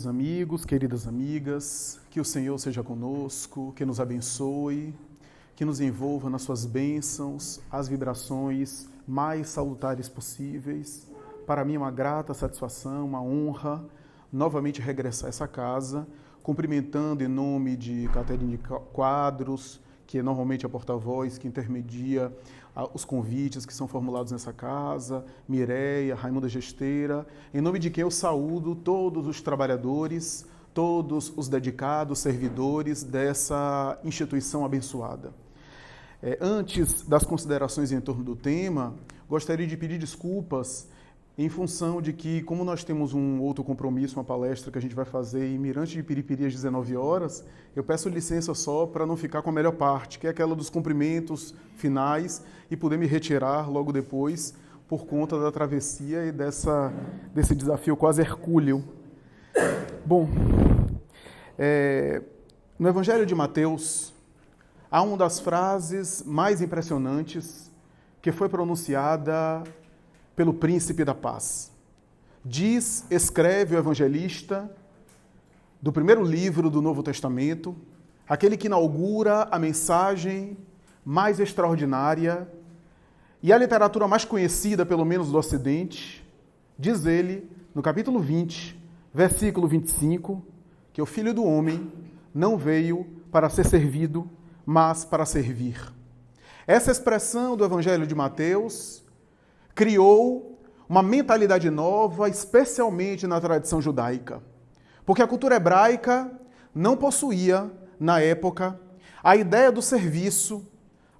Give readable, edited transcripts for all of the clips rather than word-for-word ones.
queridos amigos, queridas amigas, que o Senhor seja conosco, que nos abençoe, que nos envolva nas suas bênçãos, as vibrações mais salutares possíveis. Para mim é uma grata satisfação, uma honra, novamente regressar a essa casa, cumprimentando em nome de Caterine Quadros, que é normalmente a porta-voz que intermedia os convites que são formulados nessa casa, Mireia, Raimunda Gesteira, em nome de quem eu saúdo todos os trabalhadores, todos os dedicados, servidores dessa instituição abençoada. Antes das considerações em torno do tema, gostaria de pedir desculpas em função de que, como nós temos um outro compromisso, uma palestra que a gente vai fazer em Mirante de Piripiri às 19 horas, eu peço licença só para não ficar com a melhor parte, que é aquela dos cumprimentos finais, e poder me retirar logo depois, por conta da travessia e desse desafio quase hercúleo. Bom, no Evangelho de Mateus, há uma das frases mais impressionantes que foi pronunciada pelo Príncipe da Paz. Escreve o evangelista do primeiro livro do Novo Testamento, aquele que inaugura a mensagem mais extraordinária e a literatura mais conhecida, pelo menos do Ocidente. Diz ele, no capítulo 20, versículo 25, que o Filho do Homem não veio para ser servido, mas para servir. Essa expressão do Evangelho de Mateus criou uma mentalidade nova, especialmente na tradição judaica. Porque a cultura hebraica não possuía, na época, a ideia do serviço,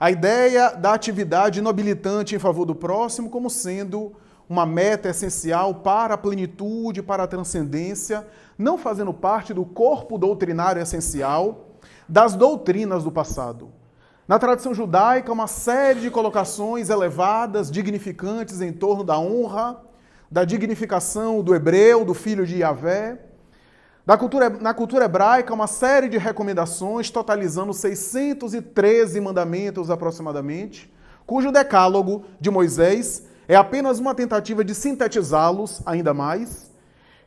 a ideia da atividade nobilitante em favor do próximo como sendo uma meta essencial para a plenitude, para a transcendência, não fazendo parte do corpo doutrinário essencial das doutrinas do passado. Na tradição judaica, uma série de colocações elevadas, dignificantes em torno da honra, da dignificação do hebreu, do filho de Yahvé. Na cultura hebraica, uma série de recomendações, totalizando 613 mandamentos aproximadamente, cujo decálogo de Moisés é apenas uma tentativa de sintetizá-los ainda mais,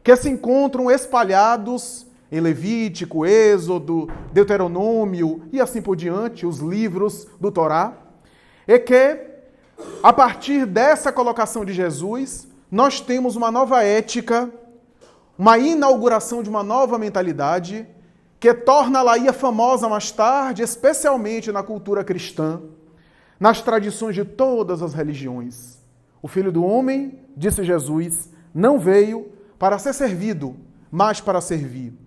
que se encontram espalhados em Levítico, Êxodo, Deuteronômio e assim por diante, os livros do Torá, é que, a partir dessa colocação de Jesus, nós temos uma nova ética, uma inauguração de uma nova mentalidade, que torna-la famosa mais tarde, especialmente na cultura cristã, nas tradições de todas as religiões. O Filho do Homem, disse Jesus, não veio para ser servido, mas para servir.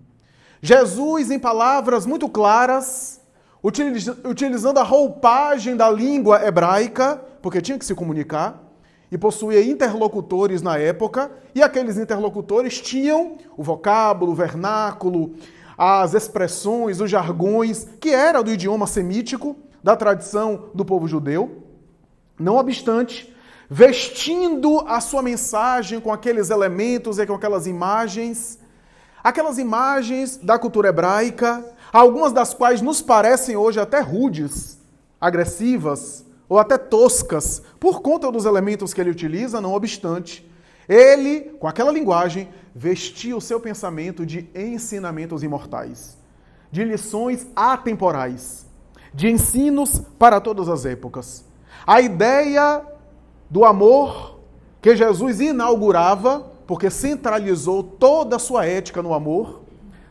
Jesus, em palavras muito claras, utilizando a roupagem da língua hebraica, porque tinha que se comunicar, e possuía interlocutores na época, e aqueles interlocutores tinham o vocábulo, o vernáculo, as expressões, os jargões, que era do idioma semítico, da tradição do povo judeu. Não obstante, vestindo a sua mensagem com aqueles elementos e com aquelas imagens da cultura hebraica, algumas das quais nos parecem hoje até rudes, agressivas ou até toscas, por conta dos elementos que ele utiliza, não obstante, ele, com aquela linguagem, vestia o seu pensamento de ensinamentos imortais, de lições atemporais, de ensinos para todas as épocas. A ideia do amor que Jesus inaugurava, porque centralizou toda a sua ética no amor,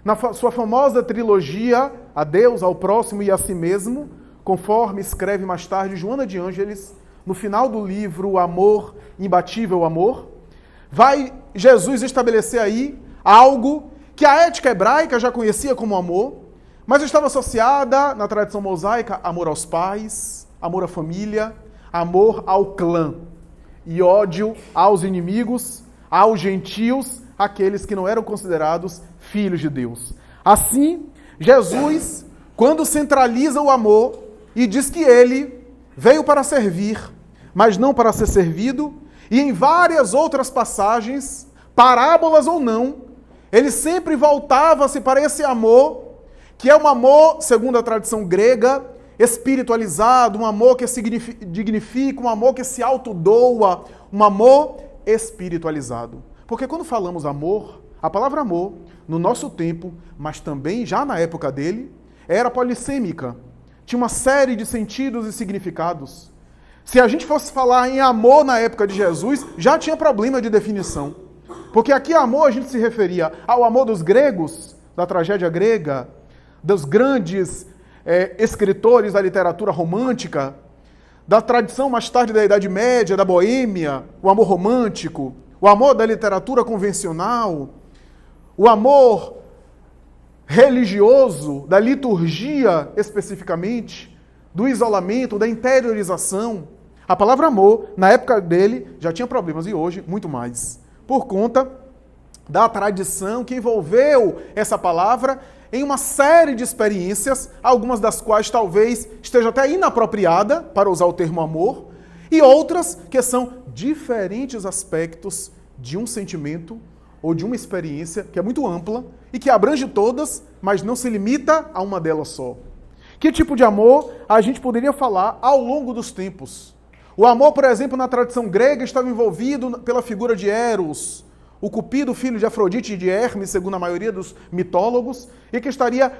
na sua famosa trilogia, a Deus, ao próximo e a si mesmo, conforme escreve mais tarde Joana de Ângeles, no final do livro Amor, Imbatível Amor, vai Jesus estabelecer aí algo que a ética hebraica já conhecia como amor, mas estava associada, na tradição mosaica, amor aos pais, amor à família, amor ao clã e ódio aos inimigos, aos gentios, aqueles que não eram considerados filhos de Deus. Assim, Jesus, quando centraliza o amor e diz que ele veio para servir, mas não para ser servido, e em várias outras passagens, parábolas ou não, ele sempre voltava-se para esse amor, que é um amor, segundo a tradição grega, espiritualizado, um amor que dignifica, um amor que se autodoa, um amor espiritualizado. Porque quando falamos amor, A palavra amor, no nosso tempo, mas também já na época dele, era polissêmica. Tinha uma série de sentidos e significados. Se a gente fosse falar em amor na época de Jesus, já tinha problema de definição. Porque aqui amor a gente se referia ao amor dos gregos, da tragédia grega, dos grandes escritores da literatura romântica, da tradição mais tarde da Idade Média, da Boêmia, o amor romântico, o amor da literatura convencional, o amor religioso, da liturgia especificamente, do isolamento, da interiorização. A palavra amor, na época dele, já tinha problemas e hoje, muito mais. Por conta da tradição que envolveu essa palavra em uma série de experiências, algumas das quais talvez esteja até inapropriada para usar o termo amor, e outras que são diferentes aspectos de um sentimento ou de uma experiência que é muito ampla e que abrange todas, mas não se limita a uma delas só. Que tipo de amor a gente poderia falar ao longo dos tempos? O amor, por exemplo, na tradição grega estava envolvido pela figura de Eros, o Cupido, filho de Afrodite e de Hermes, segundo a maioria dos mitólogos, e que estaria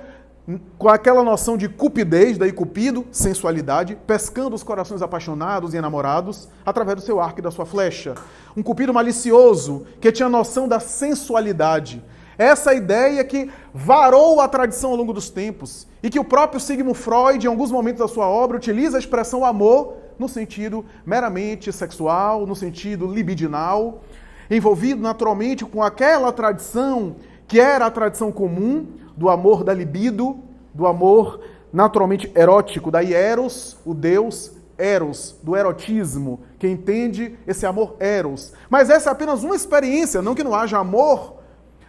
com aquela noção de cupidez, daí Cupido, sensualidade, pescando os corações apaixonados e enamorados através do seu arco e da sua flecha. Um Cupido malicioso, que tinha noção da sensualidade. Essa ideia que varou a tradição ao longo dos tempos e que o próprio Sigmund Freud, em alguns momentos da sua obra, utiliza a expressão amor no sentido meramente sexual, no sentido libidinal, envolvido naturalmente com aquela tradição que era a tradição comum do amor da libido, do amor naturalmente erótico, daí Eros, o deus Eros, do erotismo, que entende esse amor Eros. Mas essa é apenas uma experiência, não que não haja amor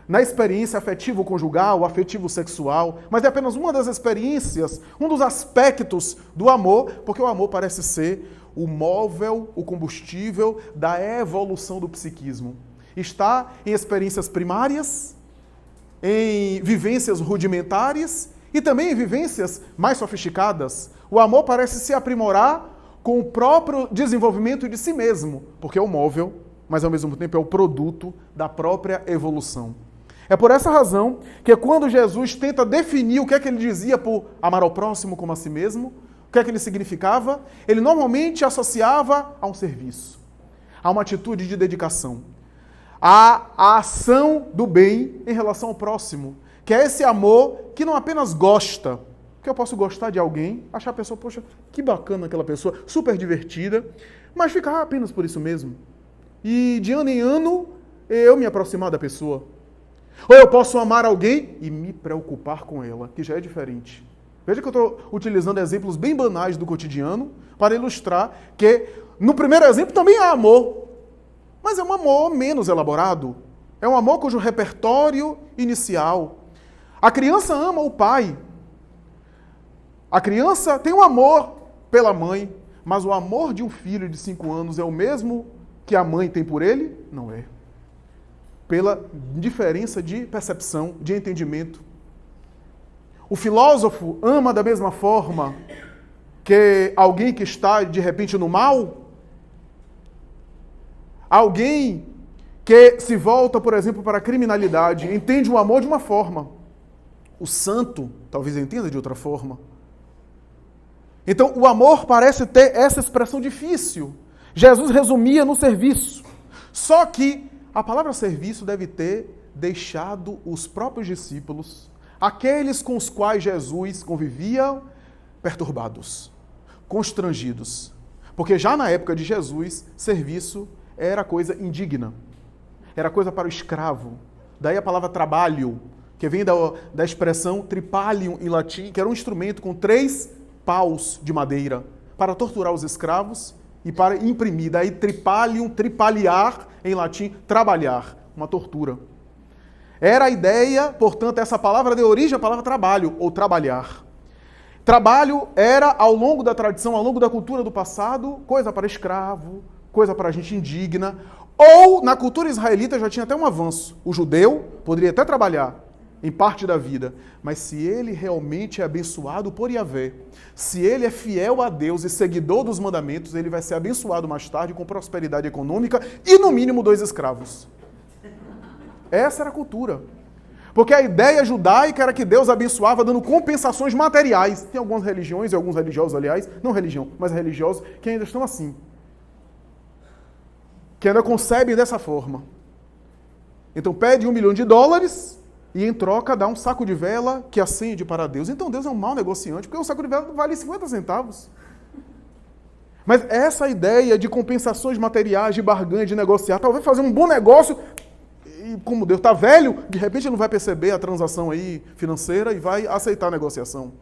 na experiência afetivo-conjugal, afetivo-sexual, mas é apenas uma das experiências, um dos aspectos do amor, porque o amor parece ser o móvel, o combustível da evolução do psiquismo. Está em experiências primárias, em vivências rudimentares e também em vivências mais sofisticadas. O amor parece se aprimorar com o próprio desenvolvimento de si mesmo, porque é o móvel, mas ao mesmo tempo é o produto da própria evolução. É por essa razão que quando Jesus tenta definir o que é que ele dizia por amar ao próximo como a si mesmo, o que é que ele significava, ele normalmente associava a um serviço, a uma atitude de dedicação, a ação do bem em relação ao próximo, que é esse amor que não apenas gosta, que eu posso gostar de alguém, achar a pessoa, poxa, que bacana aquela pessoa, super divertida, mas ficar apenas por isso mesmo. E de ano em ano, eu me aproximar da pessoa. Ou eu posso amar alguém e me preocupar com ela, que já é diferente. Veja que eu estou utilizando exemplos bem banais do cotidiano para ilustrar que, no primeiro exemplo, também há amor. Mas é um amor menos elaborado. É um amor cujo repertório inicial. A criança ama o pai. A criança tem um amor pela mãe, mas o amor de um filho de 5 anos é o mesmo que a mãe tem por ele? Não é. Pela diferença de percepção, de entendimento. O filósofo ama da mesma forma que alguém que está, de repente, no mal? Alguém que se volta, por exemplo, para a criminalidade, entende o amor de uma forma. O santo talvez entenda de outra forma. Então, o amor parece ter essa expressão difícil. Jesus resumia no serviço. Só que a palavra serviço deve ter deixado os próprios discípulos, aqueles com os quais Jesus convivia, perturbados, constrangidos. Porque já na época de Jesus, serviço era coisa indigna. Era coisa para o escravo. Daí a palavra trabalho, que vem da expressão tripalium em latim, que era um instrumento com 3 paus de madeira para torturar os escravos e para imprimir. Daí tripalium, tripaliar em latim, trabalhar, uma tortura. Era a ideia, portanto, essa palavra deu origem à palavra trabalho, ou trabalhar. Trabalho era, ao longo da tradição, ao longo da cultura do passado, coisa para escravo, coisa para gente indigna, ou na cultura israelita já tinha até um avanço. O judeu poderia até trabalhar em parte da vida, mas se ele realmente é abençoado por Yahvé, se ele é fiel a Deus e seguidor dos mandamentos, ele vai ser abençoado mais tarde com prosperidade econômica e, no mínimo, 2 escravos. Essa era a cultura. Porque a ideia judaica era que Deus abençoava dando compensações materiais. Tem algumas religiões, e alguns religiosos, aliás, não religião, mas religiosos, que ainda estão assim. Que ainda concebem dessa forma. Então pede $1 milhão e em troca dá um saco de vela que acende para Deus. Então Deus é um mau negociante, porque um saco de vela vale 50 centavos. Mas essa ideia de compensações materiais, de barganha, de negociar, talvez fazer um bom negócio, e como Deus está velho, de repente ele não vai perceber a transação aí financeira e vai aceitar a negociação.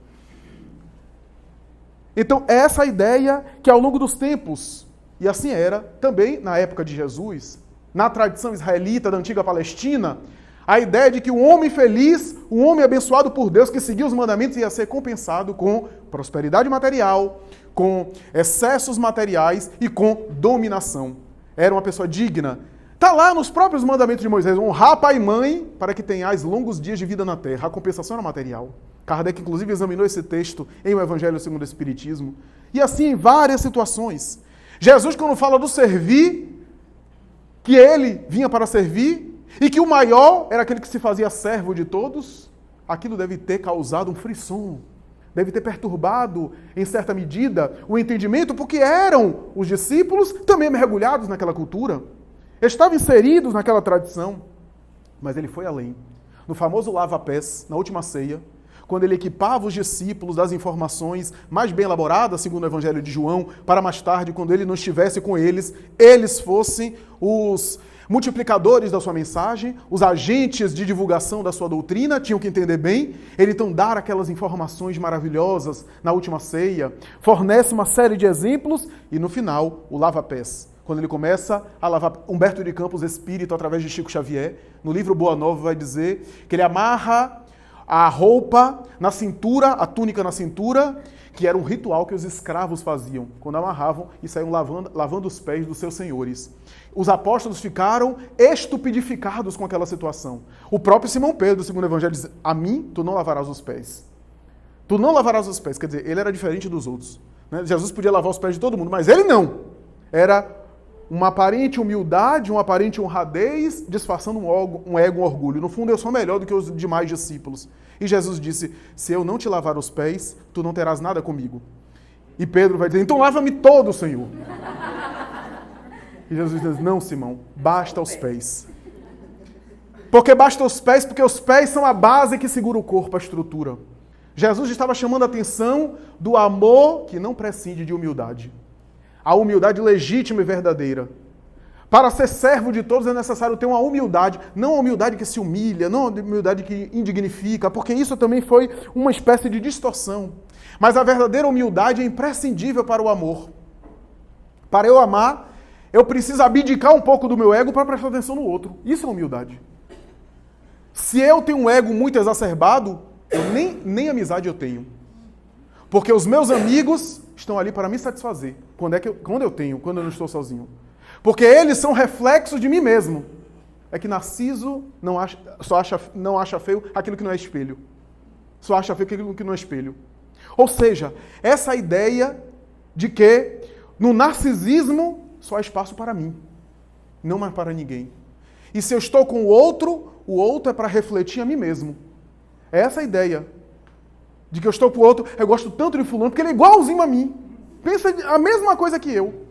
Então essa ideia que ao longo dos tempos, e assim era também na época de Jesus, na tradição israelita da antiga Palestina, a ideia de que um homem feliz, um homem abençoado por Deus, que seguia os mandamentos, ia ser compensado com prosperidade material, com excessos materiais e com dominação. Era uma pessoa digna. Está lá nos próprios mandamentos de Moisés, honrar pai e mãe para que tenhais longos dias de vida na terra. A compensação era material. Kardec, inclusive, examinou esse texto em O Evangelho segundo o Espiritismo. E assim em várias situações. Jesus, quando fala do servir, que ele vinha para servir, e que o maior era aquele que se fazia servo de todos, aquilo deve ter causado um frisson, deve ter perturbado, em certa medida, o entendimento, porque eram os discípulos também mergulhados naquela cultura, estavam inseridos naquela tradição, mas ele foi além. No famoso lava-pés, na última ceia, quando ele equipava os discípulos das informações mais bem elaboradas, segundo o Evangelho de João, para mais tarde, quando ele não estivesse com eles, eles fossem os multiplicadores da sua mensagem, os agentes de divulgação da sua doutrina, tinham que entender bem. Ele então dar aquelas informações maravilhosas na última ceia, fornece uma série de exemplos e no final o lava-pés. Quando ele começa a lavar, Humberto de Campos, espírito, através de Chico Xavier, no livro Boa Nova vai dizer que ele amarra a roupa na cintura, a túnica na cintura, que era um ritual que os escravos faziam, quando amarravam e saíam lavando os pés dos seus senhores. Os apóstolos ficaram estupidificados com aquela situação. O próprio Simão Pedro, segundo o Evangelho, diz: a mim tu não lavarás os pés. Tu não lavarás os pés. Quer dizer, ele era diferente dos outros. Né? Jesus podia lavar os pés de todo mundo, mas ele não. Era uma aparente humildade, uma aparente honradez, disfarçando um ego, um orgulho. No fundo, eu sou melhor do que os demais discípulos. E Jesus disse: se eu não te lavar os pés, tu não terás nada comigo. E Pedro vai dizer: então lava-me todo, Senhor. E Jesus diz: não, Simão, basta os pés. Porque basta os pés, porque os pés são a base que segura o corpo, a estrutura. Jesus estava chamando a atenção do amor que não prescinde de humildade. A humildade legítima e verdadeira. Para ser servo de todos é necessário ter uma humildade, não a humildade que se humilha, não a humildade que indignifica, porque isso também foi uma espécie de distorção. Mas a verdadeira humildade é imprescindível para o amor. Para eu amar, eu preciso abdicar um pouco do meu ego para prestar atenção no outro. Isso é humildade. Se eu tenho um ego muito exacerbado, eu nem amizade eu tenho. Porque os meus amigos estão ali para me satisfazer. Quando eu não estou sozinho. Porque eles são reflexos de mim mesmo. É que Narciso não acha feio aquilo que não é espelho. Só acha feio aquilo que não é espelho. Ou seja, essa ideia de que no narcisismo só há espaço para mim, não mais para ninguém. E se eu estou com o outro é para refletir a mim mesmo. É essa a ideia. De que eu estou com o outro, eu gosto tanto de fulano, porque ele é igualzinho a mim. Pensa a mesma coisa que eu.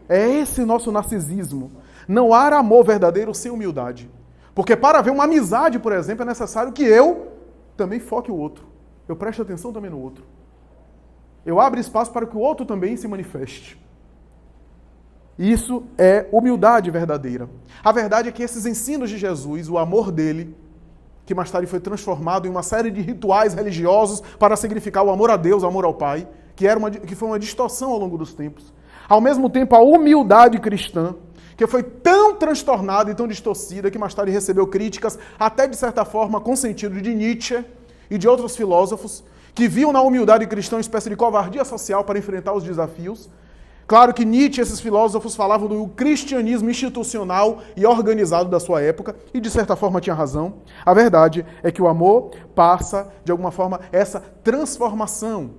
É esse nosso narcisismo. Não há amor verdadeiro sem humildade. Porque para haver uma amizade, por exemplo, é necessário que eu também foque o outro. Eu preste atenção também no outro. Eu abro espaço para que o outro também se manifeste. Isso é humildade verdadeira. A verdade é que esses ensinos de Jesus, o amor dele, que mais tarde foi transformado em uma série de rituais religiosos para significar o amor a Deus, o amor ao Pai, que foi uma distorção ao longo dos tempos. Ao mesmo tempo, a humildade cristã, que foi tão transtornada e tão distorcida que mais tarde recebeu críticas, até de certa forma com sentido de Nietzsche e de outros filósofos, que viam na humildade cristã uma espécie de covardia social para enfrentar os desafios. Claro que Nietzsche e esses filósofos falavam do cristianismo institucional e organizado da sua época, e de certa forma tinha razão. A verdade é que o amor passa, de alguma forma, essa transformação,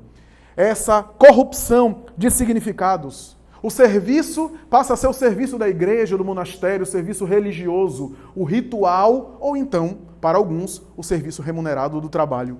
essa corrupção de significados. O serviço passa a ser o serviço da igreja, do monastério, o serviço religioso, o ritual, ou então, para alguns, o serviço remunerado do trabalho.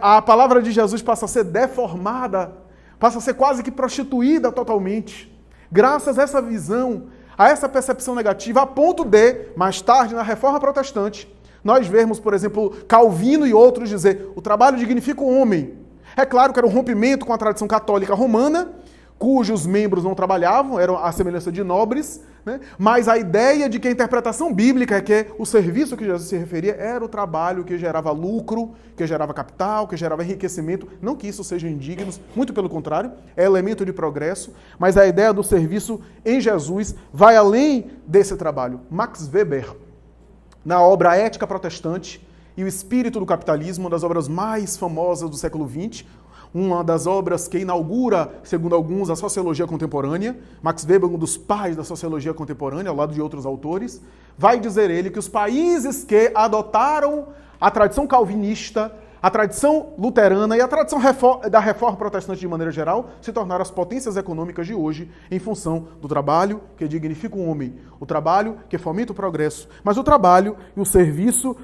A palavra de Jesus passa a ser deformada, passa a ser quase que prostituída totalmente, graças a essa visão, a essa percepção negativa, a ponto de, mais tarde, na Reforma Protestante, nós vermos, por exemplo, Calvino e outros dizer: o trabalho dignifica o homem. É claro que era um rompimento com a tradição católica romana, cujos membros não trabalhavam, eram a semelhança de nobres, né? Mas a ideia de que a interpretação bíblica é que o serviço que Jesus se referia era o trabalho que gerava lucro, que gerava capital, que gerava enriquecimento. Não que isso seja indigno, muito pelo contrário, é elemento de progresso, mas a ideia do serviço em Jesus vai além desse trabalho. Max Weber, na obra Ética Protestante e o Espírito do Capitalismo, uma das obras mais famosas do século XX, uma das obras que inaugura, segundo alguns, a sociologia contemporânea. Max Weber, um dos pais da sociologia contemporânea, ao lado de outros autores, vai dizer ele que os países que adotaram a tradição calvinista, a tradição luterana e a tradição da reforma protestante de maneira geral se tornaram as potências econômicas de hoje em função do trabalho que dignifica o homem, o trabalho que fomenta o progresso, mas o trabalho e o serviço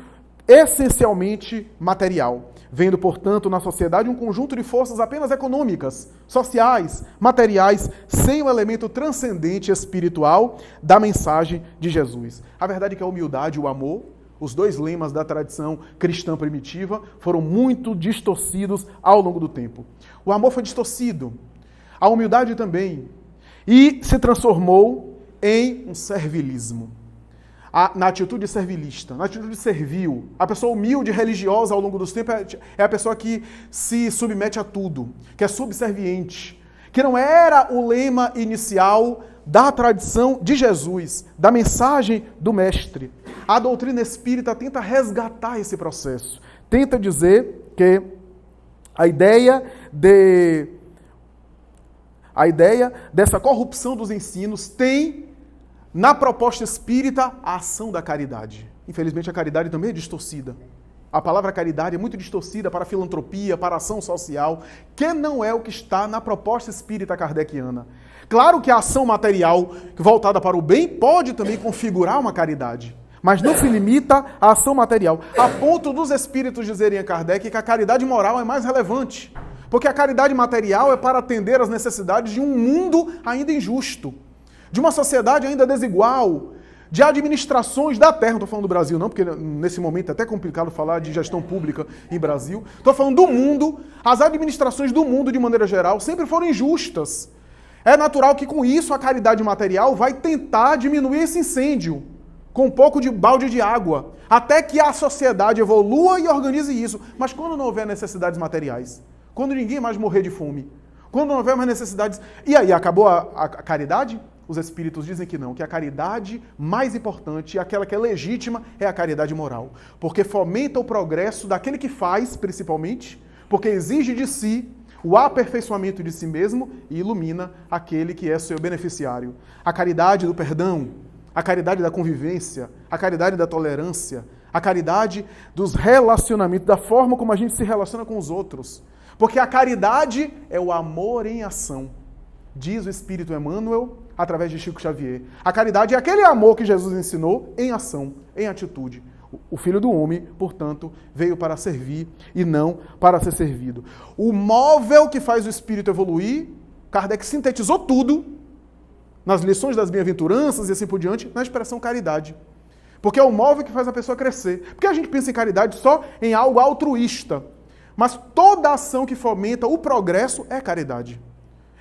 essencialmente material, vendo, portanto, na sociedade um conjunto de forças apenas econômicas, sociais, materiais, sem o elemento transcendente espiritual da mensagem de Jesus. A verdade é que a humildade e o amor, os dois lemas da tradição cristã primitiva, foram muito distorcidos ao longo do tempo. O amor foi distorcido, a humildade também, e se transformou em um servilismo. Na atitude servilista, na atitude servil. A pessoa humilde e religiosa ao longo dos tempos é a pessoa que se submete a tudo, que é subserviente, que não era o lema inicial da tradição de Jesus, da mensagem do Mestre. A doutrina espírita tenta resgatar esse processo, tenta dizer que a ideia dessa corrupção dos ensinos tem na proposta espírita a ação da caridade. Infelizmente a caridade também é distorcida. A palavra caridade é muito distorcida para a filantropia, para a ação social, que não é o que está na proposta espírita kardeciana. Claro que a ação material voltada para o bem pode também configurar uma caridade, mas não se limita à ação material, a ponto dos espíritos dizerem a Kardec que a caridade moral é mais relevante, porque a caridade material é para atender às necessidades de um mundo ainda injusto, de uma sociedade ainda desigual, de administrações da terra. Não estou falando do Brasil não, porque nesse momento é até complicado falar de gestão pública em Brasil. Estou falando do mundo. As administrações do mundo, de maneira geral, sempre foram injustas. É natural que com isso a caridade material vai tentar diminuir esse incêndio com um pouco de balde de água, até que a sociedade evolua e organize isso. Mas quando não houver necessidades materiais, quando ninguém mais morrer de fome, quando não houver mais necessidades... E aí, acabou a caridade? Os espíritos dizem que não, que a caridade mais importante, aquela que é legítima, é a caridade moral. Porque fomenta o progresso daquele que faz, principalmente, porque exige de si o aperfeiçoamento de si mesmo e ilumina aquele que é seu beneficiário. A caridade do perdão, a caridade da convivência, a caridade da tolerância, a caridade dos relacionamentos, da forma como a gente se relaciona com os outros. Porque a caridade é o amor em ação, diz o Espírito Emmanuel, através de Chico Xavier. A caridade é aquele amor que Jesus ensinou em ação, em atitude. O Filho do Homem, portanto, veio para servir e não para ser servido. O móvel que faz o espírito evoluir, Kardec sintetizou tudo nas lições das bem-aventuranças e assim por diante, na expressão caridade. Porque é o móvel que faz a pessoa crescer. Porque a gente pensa em caridade só em algo altruísta. Mas toda ação que fomenta o progresso é caridade.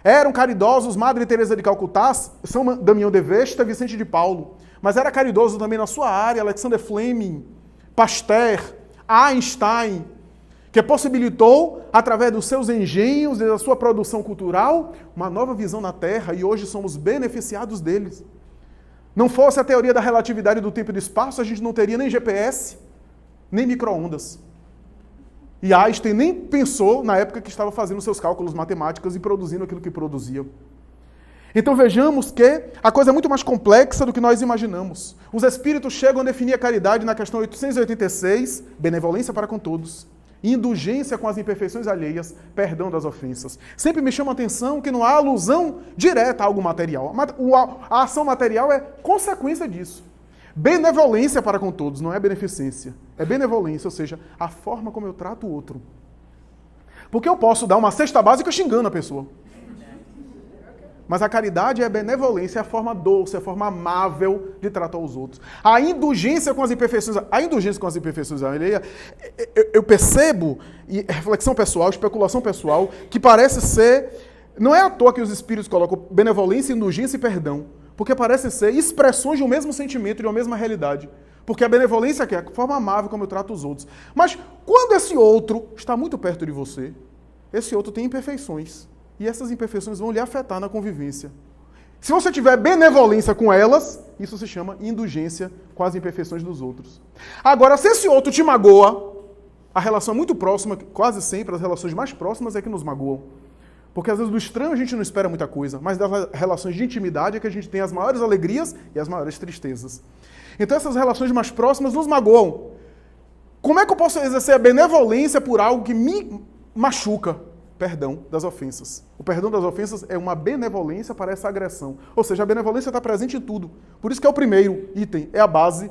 Eram caridosos Madre Teresa de Calcutá, São Damião de Vesta, Vicente de Paulo. Mas era caridoso também na sua área Alexander Fleming, Pasteur, Einstein, que possibilitou, através dos seus engenhos e da sua produção cultural, uma nova visão na Terra, e hoje somos beneficiados deles. Não fosse a teoria da relatividade do tempo e do espaço, a gente não teria nem GPS, nem micro-ondas. E Einstein nem pensou na época que estava fazendo seus cálculos matemáticos e produzindo aquilo que produzia. Então vejamos que a coisa é muito mais complexa do que nós imaginamos. Os espíritos chegam a definir a caridade na questão 886, benevolência para com todos. Indulgência com as imperfeições alheias, perdão das ofensas. Sempre me chama a atenção que não há alusão direta a algo material. A ação material é consequência disso. Benevolência para com todos, não é beneficência. É benevolência, ou seja, a forma como eu trato o outro. Porque eu posso dar uma cesta básica xingando a pessoa. Mas a caridade é a benevolência, é a forma doce, é a forma amável de tratar os outros. A indulgência com as imperfeições alheias, eu percebo, e reflexão pessoal, especulação pessoal, que parece ser, não é à toa que os espíritos colocam benevolência, indulgência e perdão, porque parece ser expressões de um mesmo sentimento, de uma mesma realidade. Porque a benevolência é a forma amável como eu trato os outros. Mas quando esse outro está muito perto de você, esse outro tem imperfeições. E essas imperfeições vão lhe afetar na convivência. Se você tiver benevolência com elas, isso se chama indulgência com as imperfeições dos outros. Agora, se esse outro te magoa, a relação é muito próxima, quase sempre as relações mais próximas é que nos magoam. Porque às vezes do estranho a gente não espera muita coisa, mas das relações de intimidade é que a gente tem as maiores alegrias e as maiores tristezas. Então essas relações mais próximas nos magoam. Como é que eu posso exercer a benevolência por algo que me machuca? Perdão das ofensas. O perdão das ofensas é uma benevolência para essa agressão. Ou seja, a benevolência está presente em tudo. Por isso que é o primeiro item, é a base.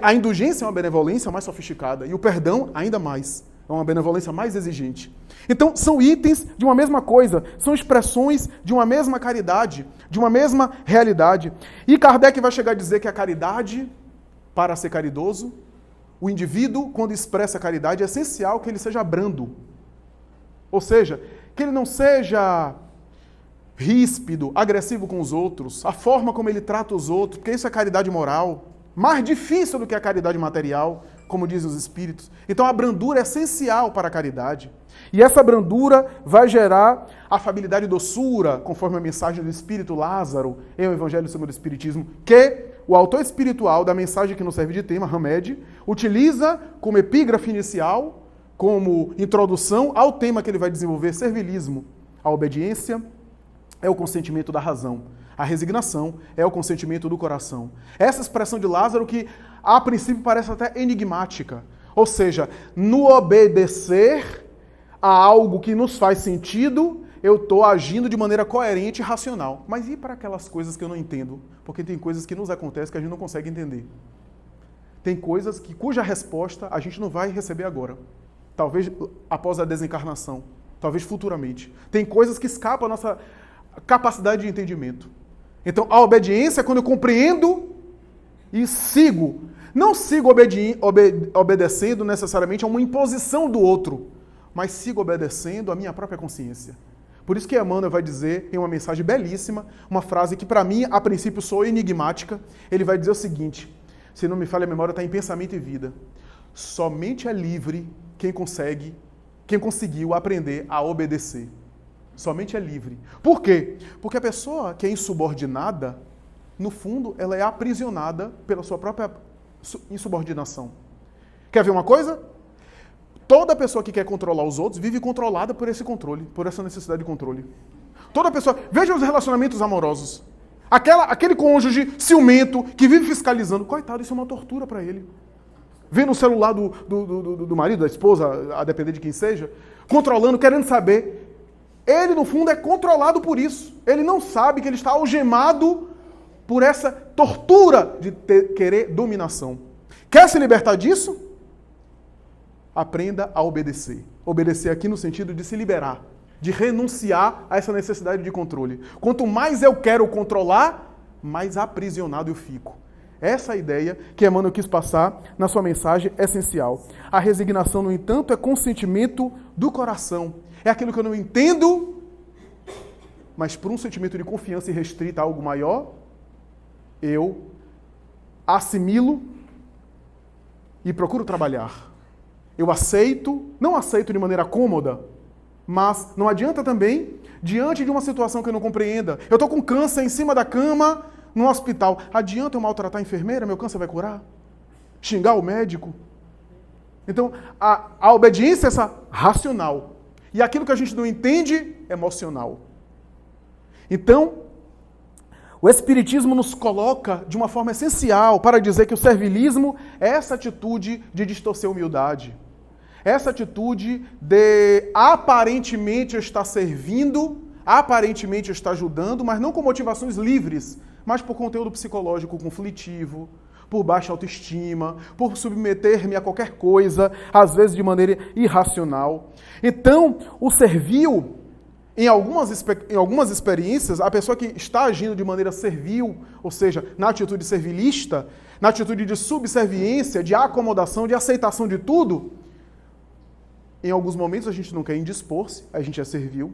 A indulgência é uma benevolência mais sofisticada e o perdão ainda mais. É uma benevolência mais exigente. Então, são itens de uma mesma coisa, são expressões de uma mesma caridade, de uma mesma realidade. E Kardec vai chegar a dizer que a caridade, para ser caridoso, o indivíduo, quando expressa a caridade, é essencial que ele seja brando. Ou seja, que ele não seja ríspido, agressivo com os outros, a forma como ele trata os outros, porque isso é caridade moral, mais difícil do que a caridade material, como dizem os espíritos. Então a brandura é essencial para a caridade. E essa brandura vai gerar afabilidade e doçura, conforme a mensagem do Espírito Lázaro em O Evangelho segundo o Espiritismo, que o autor espiritual da mensagem que nos serve de tema, Hamed, utiliza como epígrafe inicial, como introdução ao tema que ele vai desenvolver, servilismo. A obediência é o consentimento da razão. A resignação é o consentimento do coração. Essa expressão de Lázaro que, a princípio, parece até enigmática. Ou seja, no obedecer a algo que nos faz sentido, eu estou agindo de maneira coerente e racional. Mas e para aquelas coisas que eu não entendo? Porque tem coisas que nos acontecem que a gente não consegue entender. Tem coisas cuja resposta a gente não vai receber agora. Talvez após a desencarnação. Talvez futuramente. Tem coisas que escapam à nossa capacidade de entendimento. Então, a obediência é quando eu compreendo e sigo. Não sigo obedecendo necessariamente a uma imposição do outro, mas sigo obedecendo à minha própria consciência. Por isso que Emmanuel vai dizer, em uma mensagem belíssima, uma frase que para mim, a princípio, soa enigmática. Ele vai dizer o seguinte, se não me falha a memória, está em Pensamento e Vida. Somente é livre quem conseguiu aprender a obedecer. Somente é livre. Por quê? Porque a pessoa que é insubordinada, no fundo, ela é aprisionada pela sua própria insubordinação. Quer ver uma coisa? Toda pessoa que quer controlar os outros vive controlada por esse controle, por essa necessidade de controle. Toda pessoa... Veja os relacionamentos amorosos. Aquele cônjuge ciumento que vive fiscalizando. Coitado, isso é uma tortura para ele. Vê no celular do marido, da esposa, a depender de quem seja, controlando, querendo saber. Ele, no fundo, é controlado por isso. Ele não sabe que ele está algemado por essa tortura de querer dominação. Quer se libertar disso? Aprenda a obedecer. Obedecer aqui no sentido de se liberar, de renunciar a essa necessidade de controle. Quanto mais eu quero controlar, mais aprisionado eu fico. Essa é a ideia que Emmanuel quis passar na sua mensagem essencial. A resignação, no entanto, é consentimento do coração. É aquilo que eu não entendo, mas por um sentimento de confiança irrestrita a algo maior, eu assimilo e procuro trabalhar. Eu aceito, não aceito de maneira cômoda, mas não adianta também, diante de uma situação que eu não compreenda. Eu estou com câncer em cima da cama, no hospital. Adianta eu maltratar a enfermeira? Meu câncer vai curar? Xingar o médico? Então, a obediência é essa racional. E aquilo que a gente não entende, emocional. Então, o Espiritismo nos coloca de uma forma essencial para dizer que o servilismo é essa atitude de distorcer a humildade. Essa atitude de aparentemente estar servindo, aparentemente estar ajudando, mas não com motivações livres, mas por conteúdo psicológico conflitivo, por baixa autoestima, por submeter-me a qualquer coisa, às vezes de maneira irracional. Então, o servil, em algumas experiências, a pessoa que está agindo de maneira servil, ou seja, na atitude servilista, na atitude de subserviência, de acomodação, de aceitação de tudo, em alguns momentos a gente não quer indispor-se, a gente é servil.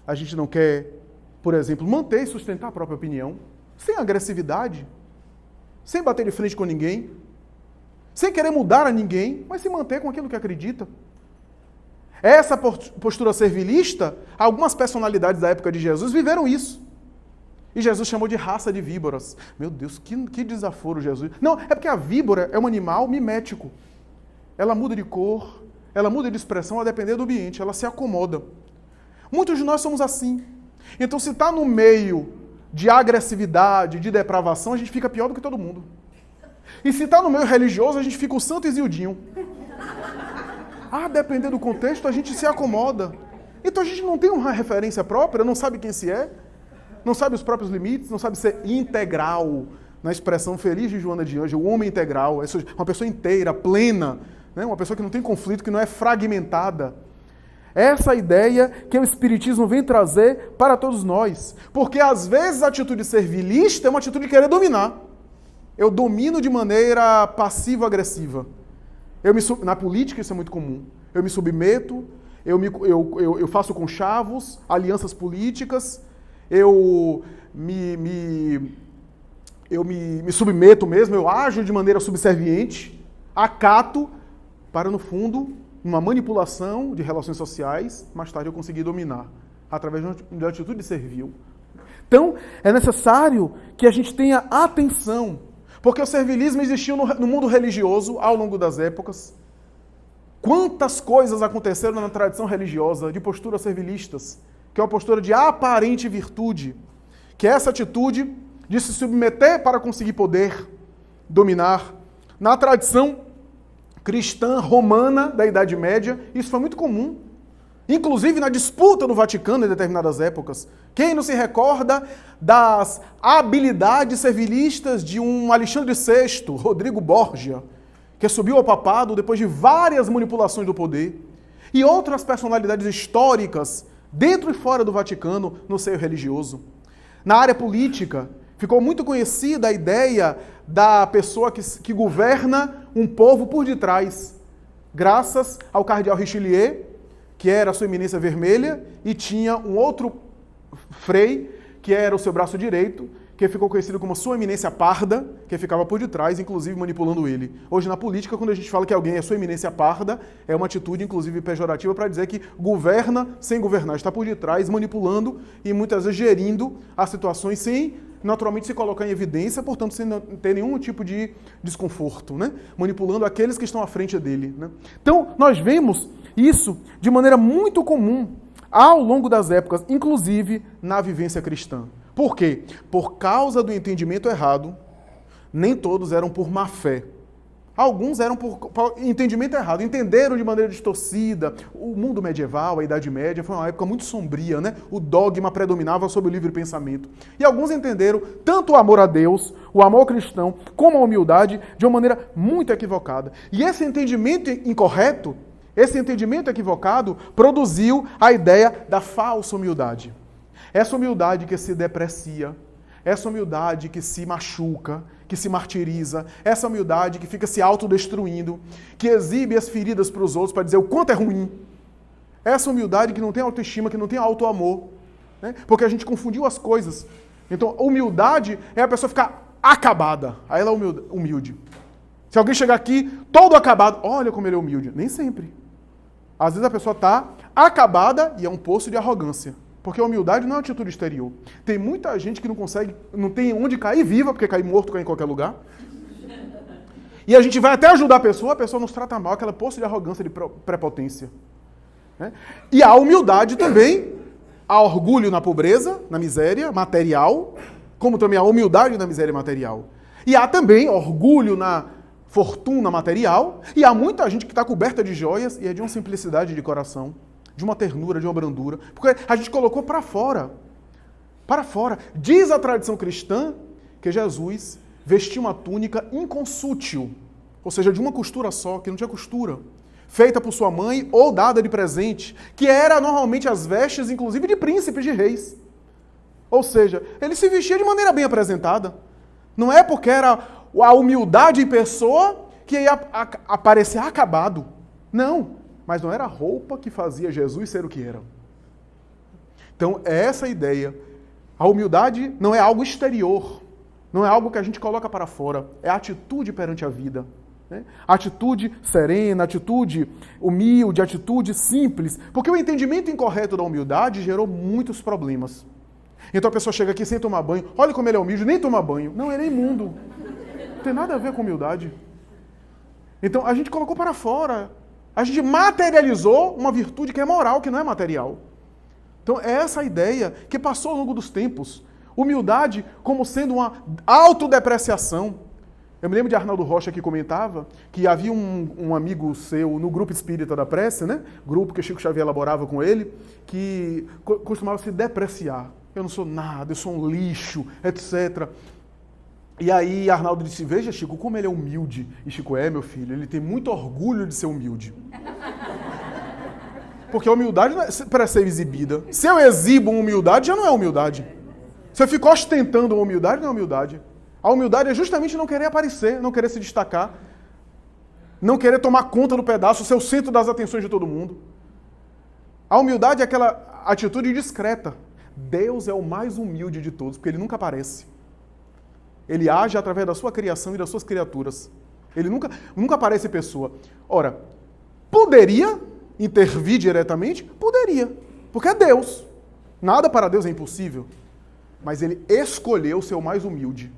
A gente não quer, por exemplo, manter e sustentar a própria opinião, sem agressividade, sem bater de frente com ninguém, sem querer mudar a ninguém, mas se manter com aquilo que acredita. Essa postura servilista, algumas personalidades da época de Jesus viveram isso. E Jesus chamou de raça de víboras. Meu Deus, que desaforo, Jesus. Não, é porque a víbora é um animal mimético. Ela muda de cor, ela muda de expressão a depender do ambiente, ela se acomoda. Muitos de nós somos assim. Então, se está no meio de agressividade, de depravação, a gente fica pior do que todo mundo. E se está no meio religioso, a gente fica o santo Isildinho. Ah, dependendo do contexto, a gente se acomoda. Então a gente não tem uma referência própria, não sabe quem se é, não sabe os próprios limites, não sabe ser integral. Na expressão feliz de Joana de Ângelo, o homem integral, é uma pessoa inteira, plena, né? Uma pessoa que não tem conflito, que não é fragmentada. Essa é a ideia que o Espiritismo vem trazer para todos nós. Porque às vezes a atitude servilista é uma atitude de querer dominar. Eu domino de maneira passivo-agressiva. Na política isso é muito comum. Eu me submeto, eu faço conchavos, alianças políticas, eu me submeto mesmo, eu ajo de maneira subserviente, acato, para no fundo, uma manipulação de relações sociais, mais tarde eu conseguir dominar, através de uma atitude servil. Então, é necessário que a gente tenha atenção, porque o servilismo existiu no mundo religioso ao longo das épocas. Quantas coisas aconteceram na tradição religiosa de posturas servilistas, que é uma postura de aparente virtude, que é essa atitude de se submeter para conseguir poder, dominar. Na tradição cristã romana da Idade Média, isso foi muito comum. Inclusive na disputa do Vaticano em determinadas épocas. Quem não se recorda das habilidades servilistas de um Alexandre VI, Rodrigo Borgia, que subiu ao papado depois de várias manipulações do poder, e outras personalidades históricas dentro e fora do Vaticano no seio religioso. Na área política, ficou muito conhecida a ideia da pessoa que governa um povo por detrás, graças ao cardeal Richelieu, que era a sua eminência vermelha, e tinha um outro frei, que era o seu braço direito, que ficou conhecido como sua eminência parda, que ficava por detrás, inclusive manipulando ele. Hoje na política, quando a gente fala que alguém é sua eminência parda, é uma atitude inclusive pejorativa para dizer que governa sem governar, está por detrás, manipulando e muitas vezes gerindo as situações sem naturalmente se colocar em evidência, portanto sem ter nenhum tipo de desconforto, né? Manipulando aqueles que estão à frente dele, né? Então, nós vemos isso de maneira muito comum ao longo das épocas, inclusive na vivência cristã. Por quê? Por causa do entendimento errado, nem todos eram por má fé. Alguns eram por entendimento errado, entenderam de maneira distorcida. O mundo medieval, a Idade Média, foi uma época muito sombria, né? O dogma predominava sobre o livre pensamento. E alguns entenderam tanto o amor a Deus, o amor cristão, como a humildade, de uma maneira muito equivocada. E esse entendimento incorreto, esse entendimento equivocado, produziu a ideia da falsa humildade. Essa humildade que se deprecia, essa humildade que se machuca, que se martiriza, essa humildade que fica se autodestruindo, que exibe as feridas para os outros para dizer o quanto é ruim. Essa humildade que não tem autoestima, que não tem autoamor, né? Porque a gente confundiu as coisas. Então, humildade é a pessoa ficar acabada. Aí ela é humilde. Se alguém chegar aqui todo acabado, olha como ele é humilde. Nem sempre. Às vezes a pessoa está acabada e é um poço de arrogância. Porque a humildade não é uma atitude exterior. Tem muita gente que não consegue, não tem onde cair viva, porque cair morto cai em qualquer lugar. E a gente vai até ajudar a pessoa nos trata mal, aquela poço de arrogância, de prepotência. Né? E a humildade também, há orgulho na pobreza, na miséria material, como também há humildade na miséria material. E há também orgulho na fortuna material, e há muita gente que está coberta de joias e é de uma simplicidade de coração, de uma ternura, de uma brandura, porque a gente colocou para fora. Para fora. Diz a tradição cristã que Jesus vestiu uma túnica inconsútil, ou seja, de uma costura só, que não tinha costura, feita por sua mãe ou dada de presente, que era normalmente as vestes, inclusive, de príncipes, de reis. Ou seja, ele se vestia de maneira bem apresentada. Não é porque era a humildade em pessoa que ia aparecer acabado. Não, mas não era a roupa que fazia Jesus ser o que era. Então, é essa a ideia. A humildade não é algo exterior, não é algo que a gente coloca para fora, é a atitude perante a vida. Né? Atitude serena, atitude humilde, atitude simples. Porque o entendimento incorreto da humildade gerou muitos problemas. Então a pessoa chega aqui sem tomar banho, olha como ele é humilde, nem toma banho. Não, ele é imundo. Não tem nada a ver com humildade. Então a gente colocou para fora, a gente materializou uma virtude que é moral, que não é material. Então é essa a ideia que passou ao longo dos tempos. Humildade como sendo uma autodepreciação. Eu me lembro de Arnaldo Rocha que comentava que havia um amigo seu no grupo espírita da prece, né? Grupo que Chico Xavier elaborava com ele, que costumava se depreciar. Eu não sou nada, eu sou um lixo, etc. E aí Arnaldo disse, veja Chico, como ele é humilde. E Chico, meu filho, ele tem muito orgulho de ser humilde. Porque a humildade não é para ser exibida. Se eu exibo uma humildade, já não é humildade. Se eu fico ostentando uma humildade, não é humildade. A humildade é justamente não querer aparecer, não querer se destacar, não querer tomar conta do pedaço, ser o centro das atenções de todo mundo. A humildade é aquela atitude discreta. Deus é o mais humilde de todos, porque ele nunca aparece. Ele age através da sua criação e das suas criaturas. Ele nunca aparece pessoa. Ora, poderia intervir diretamente? Poderia, porque é Deus. Nada para Deus é impossível. Mas ele escolheu ser o mais humilde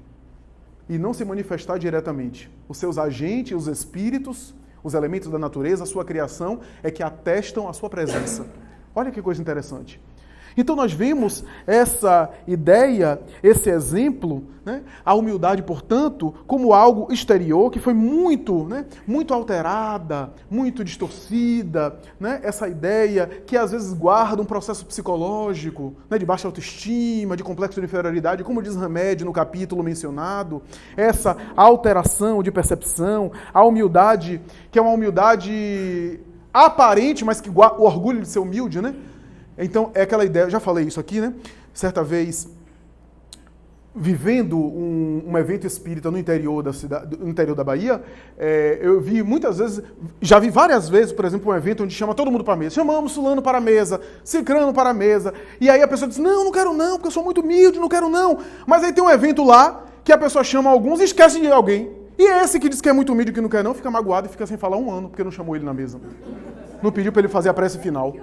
e não se manifestar diretamente. Os seus agentes, os espíritos, os elementos da natureza, a sua criação, é que atestam a sua presença. Olha que coisa interessante. Então nós vemos essa ideia, esse exemplo, né? A humildade, portanto, como algo exterior que foi muito alterada, muito distorcida, né? Essa ideia que às vezes guarda um processo psicológico, né? De baixa autoestima, de complexo de inferioridade, como diz Hamed no capítulo mencionado, essa alteração de percepção, a humildade, que é uma humildade aparente, mas que o orgulho de ser humilde, né? Então, é aquela ideia, eu já falei isso aqui, né? Certa vez, vivendo um evento espírita no interior da cidade, no interior da Bahia, eu vi muitas vezes, já vi várias vezes, por exemplo, um evento onde chama todo mundo para a mesa. Chamamos fulano para a mesa, cicrano para a mesa. E aí a pessoa diz, não quero não, porque eu sou muito humilde, não quero não. Mas aí tem um evento lá, que a pessoa chama alguns e esquece de alguém. E esse que diz que é muito humilde e que não quer não, fica magoado e fica sem falar um ano, porque não chamou ele na mesa. Não pediu para ele fazer a prece final.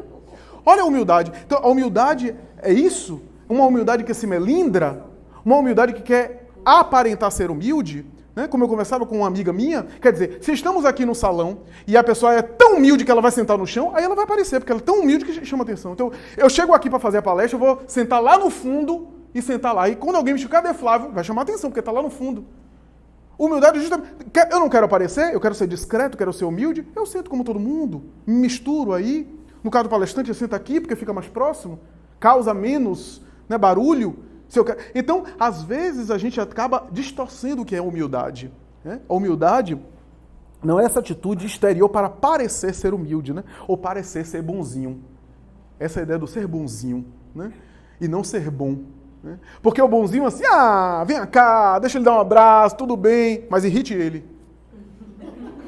Olha a humildade. Então, a humildade é isso? Uma humildade que se melindra? Uma humildade que quer aparentar ser humilde? Né? Como eu conversava com uma amiga minha, quer dizer, se estamos aqui no salão e a pessoa é tão humilde que ela vai sentar no chão, aí ela vai aparecer, porque ela é tão humilde que chama atenção. Então, eu chego aqui para fazer a palestra, eu vou sentar lá no fundo e sentar lá. E quando alguém me chamar, cadê Flávio? Vai chamar atenção, porque está lá no fundo. Humildade justamente... Eu não quero aparecer, eu quero ser discreto, quero ser humilde, eu sento como todo mundo, me misturo aí. No caso do palestrante, eu sento aqui porque fica mais próximo, causa menos barulho. Então, às vezes, a gente acaba distorcendo o que é humildade. Né? A humildade não é essa atitude exterior para parecer ser humilde, né? Ou parecer ser bonzinho. Essa é a ideia do ser bonzinho, né? E não ser bom. Né? Porque o bonzinho assim, vem cá, deixa ele dar um abraço, tudo bem, mas irrite ele.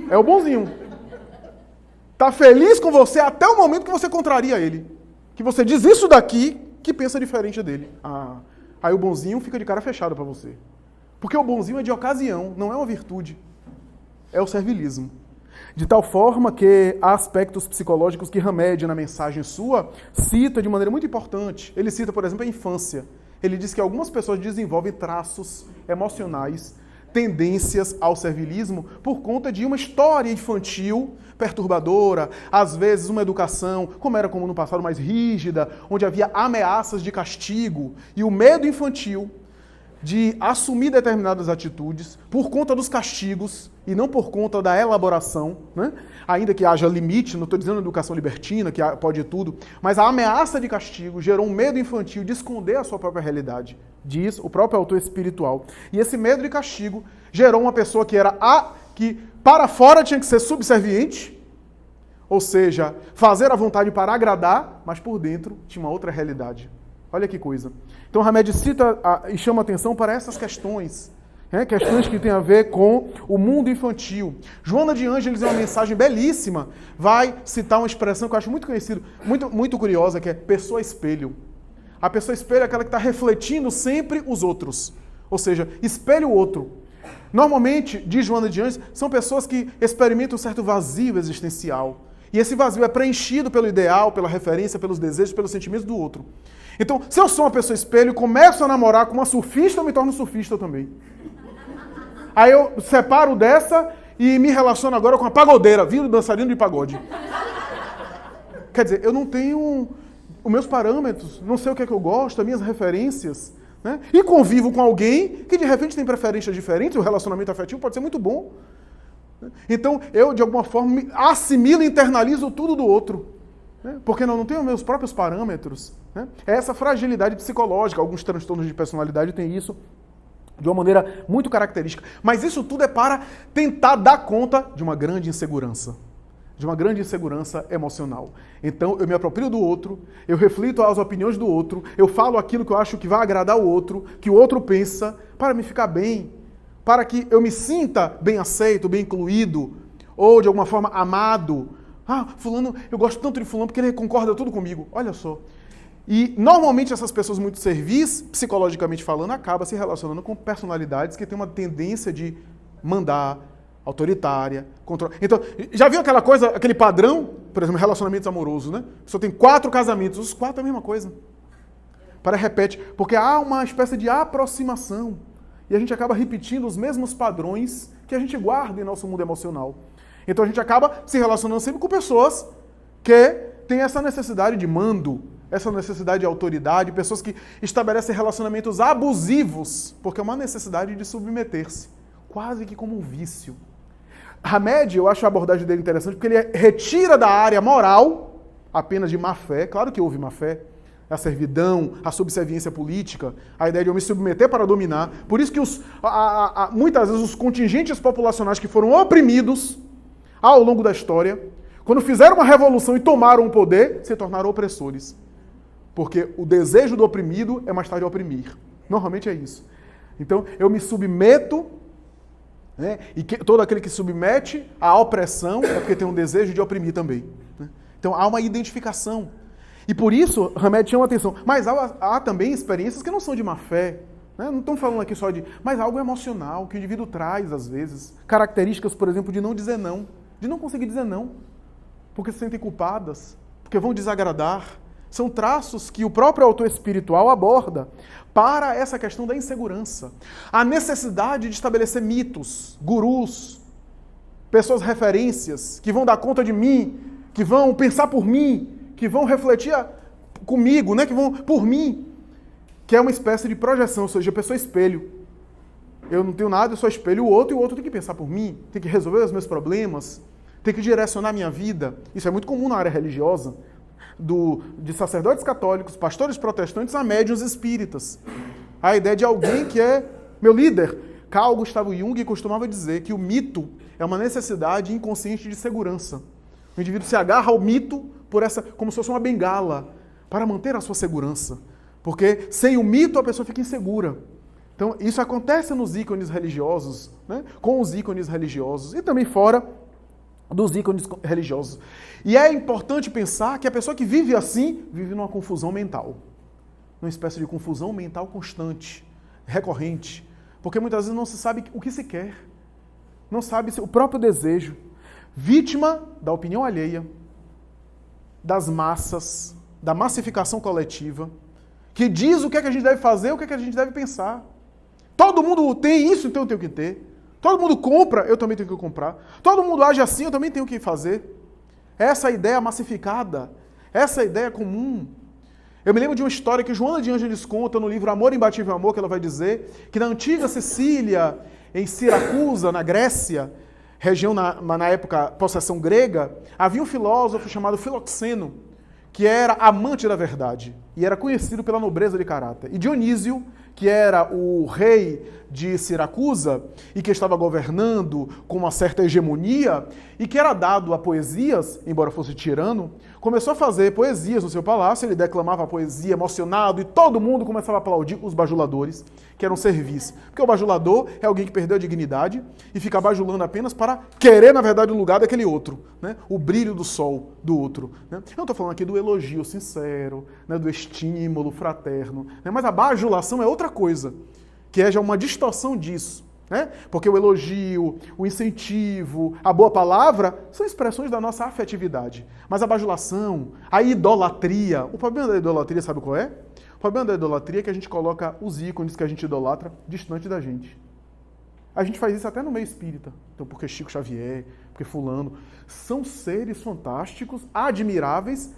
É o bonzinho. Está feliz com você até o momento que você contraria ele. Que você diz isso daqui, que pensa diferente dele. Aí o bonzinho fica de cara fechada para você. Porque o bonzinho é de ocasião, não é uma virtude. É o servilismo. De tal forma que há aspectos psicológicos que Hamed, na mensagem sua, cita de maneira muito importante. Ele cita, por exemplo, a infância. Ele diz que algumas pessoas desenvolvem traços emocionais, tendências ao servilismo por conta de uma história infantil perturbadora, às vezes uma educação, como era comum no passado, mais rígida, onde havia ameaças de castigo, e o medo infantil de assumir determinadas atitudes por conta dos castigos e não por conta da elaboração, né? Ainda que haja limite, não estou dizendo educação libertina, que pode tudo, mas a ameaça de castigo gerou um medo infantil de esconder a sua própria realidade, diz o próprio autor espiritual. E esse medo de castigo gerou uma pessoa que para fora tinha que ser subserviente, ou seja, fazer a vontade para agradar, mas por dentro tinha uma outra realidade. Olha que coisa. Então Hamed cita e chama atenção para essas questões, questões que têm a ver com o mundo infantil. Joana de Ângeles, em uma mensagem belíssima, vai citar uma expressão que eu acho muito conhecida, muito curiosa, que é pessoa espelho. A pessoa espelho é aquela que está refletindo sempre os outros, ou seja, espelha o outro. Normalmente, diz Joana de Ângeles, são pessoas que experimentam um certo vazio existencial. E esse vazio é preenchido pelo ideal, pela referência, pelos desejos, pelos sentimentos do outro. Então, se eu sou uma pessoa espelho e começo a namorar com uma surfista, eu me torno surfista também. Aí eu separo dessa e me relaciono agora com a pagodeira, viro dançarino de pagode. Quer dizer, eu não tenho os meus parâmetros, não sei o que é que eu gosto, as minhas referências, né? E convivo com alguém que de repente tem preferências diferentes, o relacionamento afetivo pode ser muito bom. Então, eu, de alguma forma, assimilo e internalizo tudo do outro. Porque eu não tenho meus próprios parâmetros. É essa fragilidade psicológica. Alguns transtornos de personalidade têm isso de uma maneira muito característica. Mas isso tudo é para tentar dar conta de uma grande insegurança. De uma grande insegurança emocional. Então, eu me aproprio do outro, eu reflito as opiniões do outro, eu falo aquilo que eu acho que vai agradar o outro, que o outro pensa, para me ficar bem, para que eu me sinta bem aceito, bem incluído, ou de alguma forma amado. Ah, fulano, eu gosto tanto de fulano porque ele concorda tudo comigo. Olha só. E normalmente essas pessoas muito servis, psicologicamente falando, acabam se relacionando com personalidades que têm uma tendência de mandar, autoritária, controlar. Então, já viu aquela coisa, aquele padrão, por exemplo, relacionamentos amorosos, né? A pessoa tem 4 casamentos, os 4 é a mesma coisa. Repete, porque há uma espécie de aproximação. E a gente acaba repetindo os mesmos padrões que a gente guarda em nosso mundo emocional. Então a gente acaba se relacionando sempre com pessoas que têm essa necessidade de mando, essa necessidade de autoridade, pessoas que estabelecem relacionamentos abusivos, porque é uma necessidade de submeter-se, quase que como um vício. Hamed, eu acho a abordagem dele interessante, porque ele retira da área moral apenas de má fé, claro que houve má fé, a servidão, a subserviência política, a ideia de eu me submeter para dominar. Por isso que muitas vezes os contingentes populacionais que foram oprimidos ao longo da história, quando fizeram uma revolução e tomaram o poder, se tornaram opressores. Porque o desejo do oprimido é mais tarde oprimir. Normalmente é isso. Então, eu me submeto, né? E todo aquele que submete à opressão é porque tem um desejo de oprimir também. Né? Então, há uma identificação. E por isso, Hamed chama atenção. Mas há também experiências que não são de má fé. Né? Não estamos falando aqui só de... Mas algo emocional que o indivíduo traz, às vezes. Características, por exemplo, de não dizer não. De não conseguir dizer não. Porque se sentem culpadas. Porque vão desagradar. São traços que o próprio autor espiritual aborda para essa questão da insegurança. A necessidade de estabelecer mitos, gurus, pessoas referências, que vão dar conta de mim, que vão pensar por mim, que vão refletir comigo, né? Que vão por mim, que é uma espécie de projeção, ou seja, a pessoa espelho. Eu não tenho nada, eu só espelho o outro e o outro tem que pensar por mim, tem que resolver os meus problemas, tem que direcionar a minha vida. Isso é muito comum na área religiosa, de sacerdotes católicos, pastores protestantes a médiuns espíritas. A ideia de alguém que é meu líder. Carl Gustav Jung costumava dizer que o mito é uma necessidade inconsciente de segurança. O indivíduo se agarra ao mito como se fosse uma bengala, para manter a sua segurança. Porque sem o mito a pessoa fica insegura. Então isso acontece nos ícones religiosos, né? Com os ícones religiosos e também fora dos ícones religiosos. E é importante pensar que a pessoa que vive assim, vive numa confusão mental. Numa espécie de confusão mental constante, recorrente. Porque muitas vezes não se sabe o que se quer. Não sabe o próprio desejo. Vítima da opinião alheia, das massas, da massificação coletiva, que diz o que é que a gente deve fazer, o que é que a gente deve pensar. Todo mundo tem isso, então eu tenho que ter. Todo mundo compra, eu também tenho que comprar. Todo mundo age assim, eu também tenho que fazer. Essa ideia massificada, essa ideia comum. Eu me lembro de uma história que Joana de Ângeles conta no livro Amor Imbatível Amor, que ela vai dizer que na antiga Sicília, em Siracusa, na Grécia, região na época possessão grega, havia um filósofo chamado Filoxeno, que era amante da verdade e era conhecido pela nobreza de caráter. E Dionísio, que era o rei de Siracusa e que estava governando com uma certa hegemonia e que era dado a poesias, embora fosse tirano, começou a fazer poesias no seu palácio, ele declamava a poesia emocionado e todo mundo começava a aplaudir os bajuladores, que eram serviço. Porque o bajulador é alguém que perdeu a dignidade e fica bajulando apenas para querer, na verdade, o lugar daquele outro, né? O brilho do sol do outro. Né? Eu não estou falando aqui do elogio sincero, né? Do estímulo fraterno, né? Mas a bajulação é outra coisa, que é já uma distorção disso. Né? Porque o elogio, o incentivo, a boa palavra são expressões da nossa afetividade. Mas a bajulação, a idolatria, o problema da idolatria sabe qual é? O problema da idolatria é que a gente coloca os ícones que a gente idolatra distante da gente. A gente faz isso até no meio espírita. Então, porque Chico Xavier, porque fulano, são seres fantásticos, admiráveis,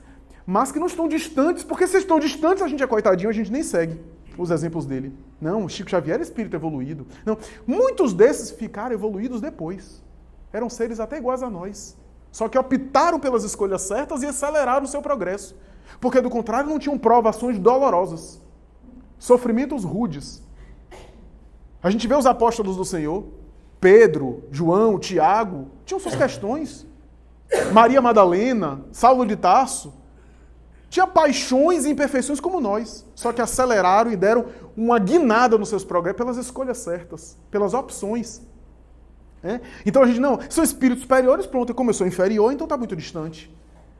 mas que não estão distantes, porque se estão distantes a gente é coitadinho, a gente nem segue os exemplos dele. Não, Chico Xavier era espírito evoluído. Não, muitos desses ficaram evoluídos depois. Eram seres até iguais a nós. Só que optaram pelas escolhas certas e aceleraram o seu progresso. Porque, do contrário, não tinham provações dolorosas. Sofrimentos rudes. A gente vê os apóstolos do Senhor, Pedro, João, Tiago, tinham suas questões. Maria Madalena, Saulo de Tarso, tinha paixões e imperfeições como nós, só que aceleraram e deram uma guinada nos seus progressos pelas escolhas certas, pelas opções. Então a gente não, são espíritos superiores, pronto, como eu sou inferior, então está muito distante.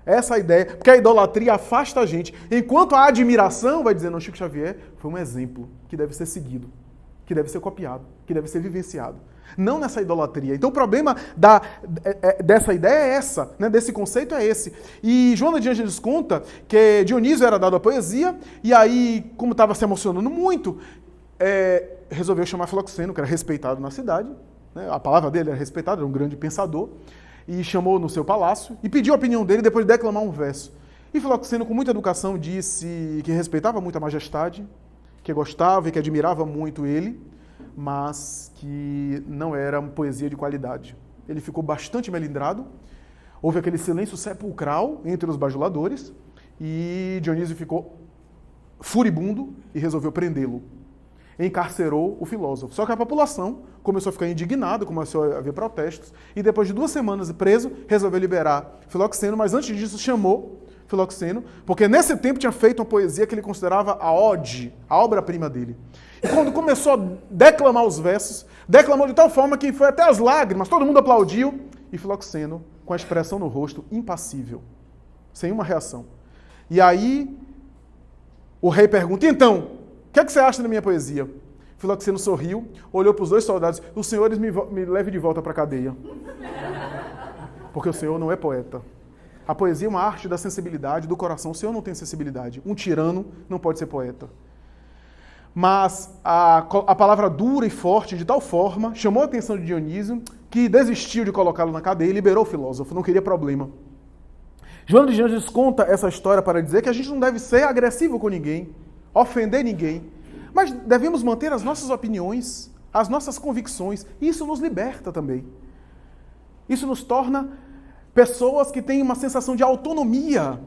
Essa é a ideia, porque a idolatria afasta a gente, enquanto a admiração vai dizer, não, Chico Xavier foi um exemplo que deve ser seguido, que deve ser copiado, que deve ser vivenciado. Não nessa idolatria. Então o problema dessa ideia é essa, né? Desse conceito é esse. E Joana de Ângeles conta que Dionísio era dado a poesia, e aí, como estava se emocionando muito, resolveu chamar Filoxeno, que era respeitado na cidade, né? A palavra dele era respeitada, era um grande pensador, e chamou no seu palácio, e pediu a opinião dele depois de declamar um verso. E Filoxeno, com muita educação, disse que respeitava muito a majestade, que gostava e que admirava muito ele, mas que não era uma poesia de qualidade. Ele ficou bastante melindrado, houve aquele silêncio sepulcral entre os bajuladores, e Dionísio ficou furibundo e resolveu prendê-lo. Encarcerou o filósofo. Só que a população começou a ficar indignada, começou a haver protestos, e depois de 2 semanas preso, resolveu liberar Filoxeno, mas antes disso chamou Filoxeno, porque nesse tempo tinha feito uma poesia que ele considerava a ode, a obra-prima dele. E quando começou a declamar os versos, declamou de tal forma que foi até as lágrimas, todo mundo aplaudiu, e Filoxeno, com a expressão no rosto, impassível, sem uma reação. E aí, o rei pergunta, então, o que é que você acha da minha poesia? Filoxeno sorriu, olhou para os 2 soldados, os senhores me levem de volta para a cadeia. Porque o senhor não é poeta. A poesia é uma arte da sensibilidade, do coração. O senhor não tem sensibilidade. Um tirano não pode ser poeta. Mas a palavra dura e forte, de tal forma, chamou a atenção de Dionísio, que desistiu de colocá-lo na cadeia e liberou o filósofo, não queria problema. Joana de Ângeles conta essa história para dizer que a gente não deve ser agressivo com ninguém, ofender ninguém, mas devemos manter as nossas opiniões, as nossas convicções, e isso nos liberta também. Isso nos torna pessoas que têm uma sensação de autonomia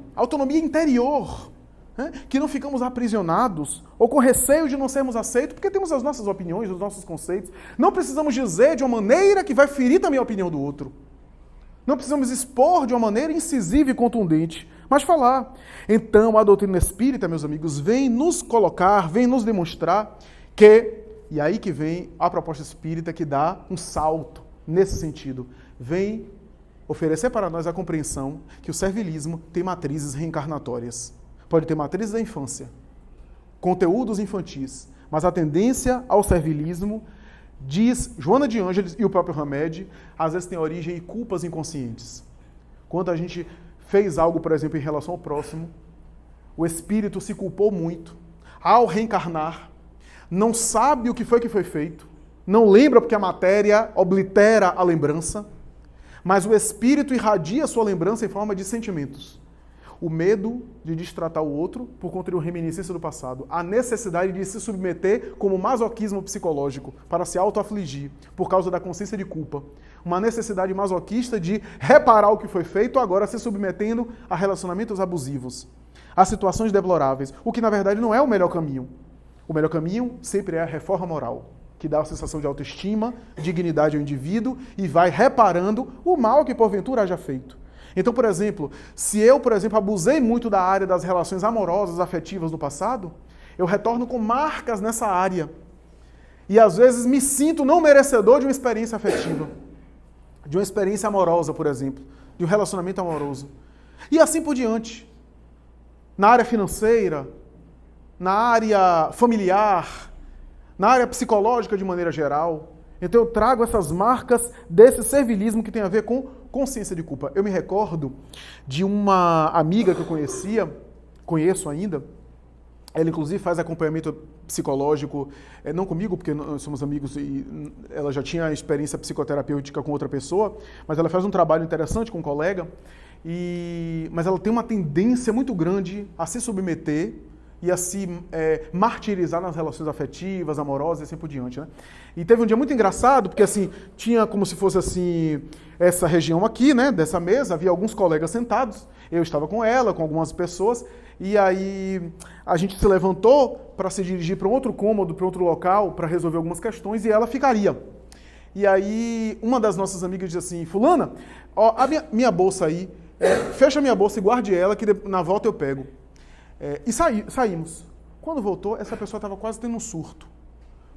interior, né? Que não ficamos aprisionados ou com receio de não sermos aceitos, porque temos as nossas opiniões, os nossos conceitos. Não precisamos dizer de uma maneira que vai ferir também a opinião do outro. Não precisamos expor de uma maneira incisiva e contundente, mas falar. Então, a doutrina espírita, meus amigos, vem nos colocar, vem nos demonstrar que, e aí que vem a proposta espírita que dá um salto nesse sentido, vem oferecer para nós a compreensão que o servilismo tem matrizes reencarnatórias. Pode ter matrizes da infância, conteúdos infantis, mas a tendência ao servilismo, diz Joana de Ângeles e o próprio Hamed, às vezes tem origem em culpas inconscientes. Quando a gente fez algo, por exemplo, em relação ao próximo, o espírito se culpou muito. Ao reencarnar, não sabe o que foi feito, não lembra porque a matéria oblitera a lembrança, mas o espírito irradia a sua lembrança em forma de sentimentos. O medo de destratar o outro por conta de uma reminiscência do passado. A necessidade de se submeter como masoquismo psicológico para se auto-afligir por causa da consciência de culpa. Uma necessidade masoquista de reparar o que foi feito, agora se submetendo a relacionamentos abusivos, a situações deploráveis, o que na verdade não é o melhor caminho. O melhor caminho sempre é a reforma moral, que dá a sensação de autoestima, dignidade ao indivíduo e vai reparando o mal que porventura haja feito. Então, por exemplo, se eu, abusei muito da área das relações amorosas, afetivas no passado, eu retorno com marcas nessa área. E às vezes me sinto não merecedor de uma experiência afetiva, de uma experiência amorosa, por exemplo, de um relacionamento amoroso. E assim por diante. Na área financeira, na área familiar, na área psicológica de maneira geral. Então eu trago essas marcas desse servilismo que tem a ver com consciência de culpa. Eu me recordo de uma amiga que eu conheço ainda, ela inclusive faz acompanhamento psicológico, não comigo, porque nós somos amigos e ela já tinha experiência psicoterapêutica com outra pessoa, mas ela faz um trabalho interessante com um colega, mas ela tem uma tendência muito grande a se submeter e a se martirizar nas relações afetivas, amorosas e assim por diante, né? E teve um dia muito engraçado, porque assim, tinha como se fosse assim, essa região aqui, né, dessa mesa, havia alguns colegas sentados, eu estava com ela, com algumas pessoas, e aí a gente se levantou para se dirigir para um outro cômodo, para outro local, para resolver algumas questões, e ela ficaria. E aí uma das nossas amigas disse assim, fulana, ó, a minha bolsa aí, fecha a minha bolsa e guarde ela, que na volta eu pego. E saímos. Quando voltou, essa pessoa estava quase tendo um surto.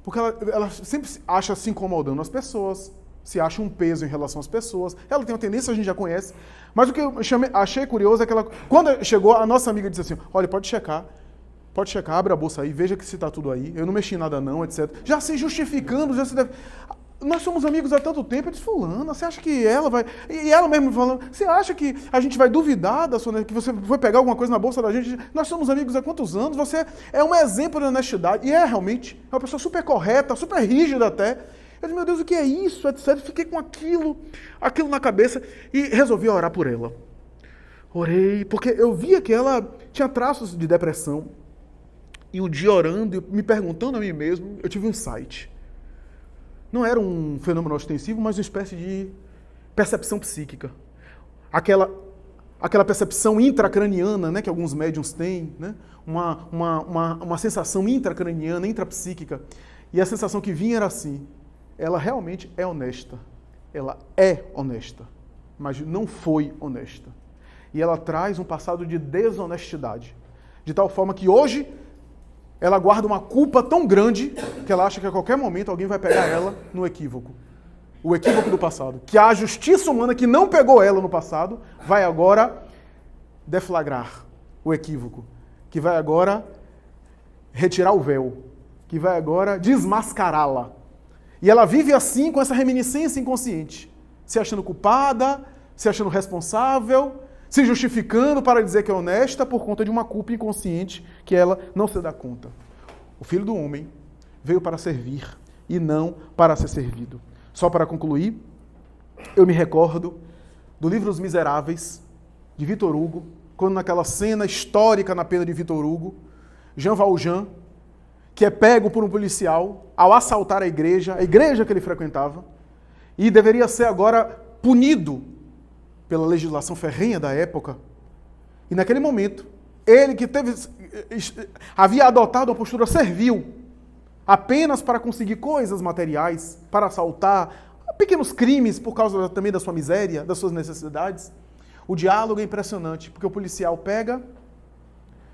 Porque ela sempre acha se incomodando as pessoas, se acha um peso em relação às pessoas. Ela tem uma tendência, a gente já conhece. Mas o que eu achei curioso é que quando chegou, a nossa amiga disse assim, olha, pode checar, abre a bolsa aí, veja que se está tudo aí, eu não mexi em nada não, etc. Já se justificando, já se deve... Nós somos amigos há tanto tempo, eu disse, fulana, você acha que ela vai... E ela mesmo falando, você acha que a gente vai duvidar da sua... que você foi pegar alguma coisa na bolsa da gente? Nós somos amigos há quantos anos? Você é um exemplo de honestidade. E realmente, é uma pessoa super correta, super rígida até. Eu disse, meu Deus, o que é isso? Etc. Fiquei com aquilo na cabeça e resolvi orar por ela. Orei, porque eu via que ela tinha traços de depressão. E um dia orando, me perguntando a mim mesmo, eu tive um insight. Não era um fenômeno ostensivo, mas uma espécie de percepção psíquica. Aquela percepção intracraniana, né, que alguns médiuns têm, né, uma sensação intracraniana, intrapsíquica. E a sensação que vinha era assim, ela realmente é honesta. Ela é honesta, mas não foi honesta. E ela traz um passado de desonestidade. De tal forma que hoje ela guarda uma culpa tão grande que ela acha que a qualquer momento alguém vai pegar ela no equívoco. O equívoco do passado. Que a justiça humana que não pegou ela no passado vai agora deflagrar o equívoco. Que vai agora retirar o véu. Que vai agora desmascará-la. E ela vive assim com essa reminiscência inconsciente. Se achando culpada, se achando responsável, se justificando para dizer que é honesta por conta de uma culpa inconsciente que ela não se dá conta. O Filho do Homem veio para servir e não para ser servido. Só para concluir, eu me recordo do livro Os Miseráveis, de Victor Hugo, quando naquela cena histórica na pena de Victor Hugo, Jean Valjean, que é pego por um policial ao assaltar a igreja que ele frequentava, e deveria ser agora punido pela legislação ferrenha da época. E naquele momento, ele que havia adotado uma postura servil, apenas para conseguir coisas materiais, para assaltar, pequenos crimes por causa também da sua miséria, das suas necessidades. O diálogo é impressionante, porque o policial pega,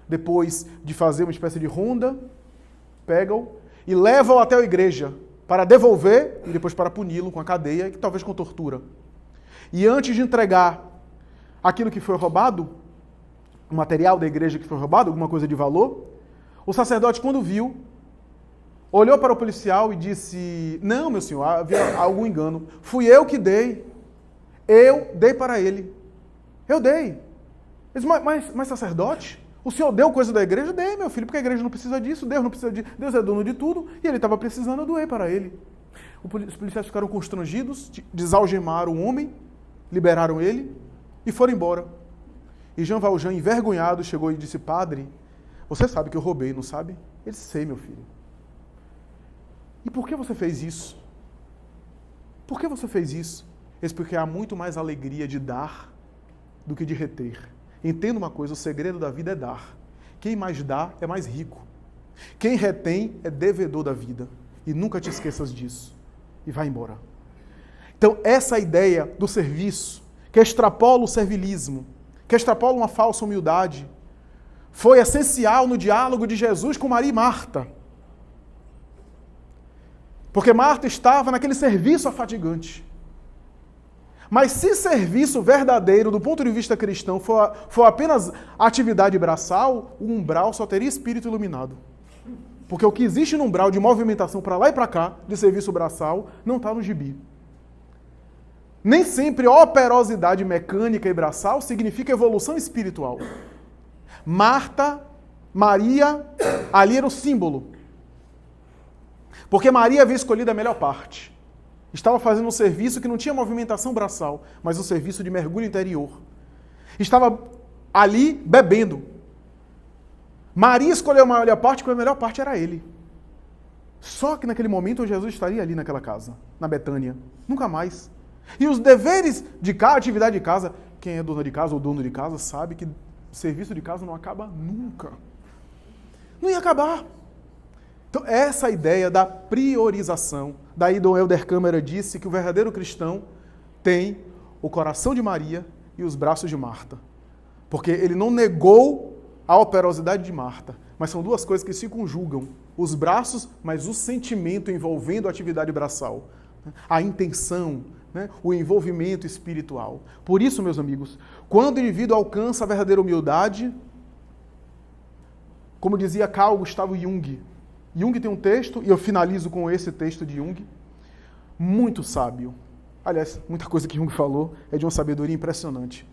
depois de fazer uma espécie de ronda, pega-o e leva-o até a igreja para devolver e depois para puni-lo com a cadeia e talvez com tortura. E antes de entregar aquilo que foi roubado, o material da igreja que foi roubado, alguma coisa de valor, o sacerdote, quando viu, olhou para o policial e disse, não, meu senhor, havia algum engano. Fui eu que dei. Eu dei para ele. Eu dei. Ele disse, mas sacerdote, o senhor deu coisa da igreja? Dei, meu filho, porque a igreja não precisa disso, Deus não precisa disso, Deus é dono de tudo, e ele estava precisando, eu doei para ele. Os policiais ficaram constrangidos, desalgemaram o homem, liberaram ele e foram embora. E Jean Valjean, envergonhado, chegou e disse: padre, você sabe que eu roubei, não sabe? Ele disse: sei, meu filho. E por que você fez isso? Por que você fez isso? Ele disse: porque há muito mais alegria de dar do que de reter. Entenda uma coisa, o segredo da vida é dar. Quem mais dá é mais rico. Quem retém é devedor da vida. E nunca te esqueças disso. E vai embora. Então, essa ideia do serviço, que extrapola o servilismo, que extrapola uma falsa humildade, foi essencial no diálogo de Jesus com Maria e Marta. Porque Marta estava naquele serviço afadigante. Mas se serviço verdadeiro, do ponto de vista cristão, for apenas atividade braçal, o umbral só teria espírito iluminado. Porque o que existe no umbral de movimentação para lá e para cá, de serviço braçal, não está no gibi. Nem sempre operosidade mecânica e braçal significa evolução espiritual. Marta, Maria, ali era o símbolo. Porque Maria havia escolhido a melhor parte. Estava fazendo um serviço que não tinha movimentação braçal, mas um serviço de mergulho interior. Estava ali bebendo. Maria escolheu a melhor parte, porque a melhor parte era ele. Só que naquele momento Jesus estaria ali naquela casa, na Betânia. Nunca mais. E os deveres de casa, atividade de casa, quem é dona de casa ou dono de casa sabe que serviço de casa não acaba nunca. Não ia acabar. Então, essa ideia da priorização, daí Dom Helder Câmara disse que o verdadeiro cristão tem o coração de Maria e os braços de Marta. Porque ele não negou a operosidade de Marta, mas são duas coisas que se conjugam. Os braços, mas o sentimento envolvendo a atividade braçal. A intenção, o envolvimento espiritual. Por isso, meus amigos, quando o indivíduo alcança a verdadeira humildade, como dizia Carl Gustav Jung, Jung tem um texto, e eu finalizo com esse texto de Jung, muito sábio. Aliás, muita coisa que Jung falou é de uma sabedoria impressionante.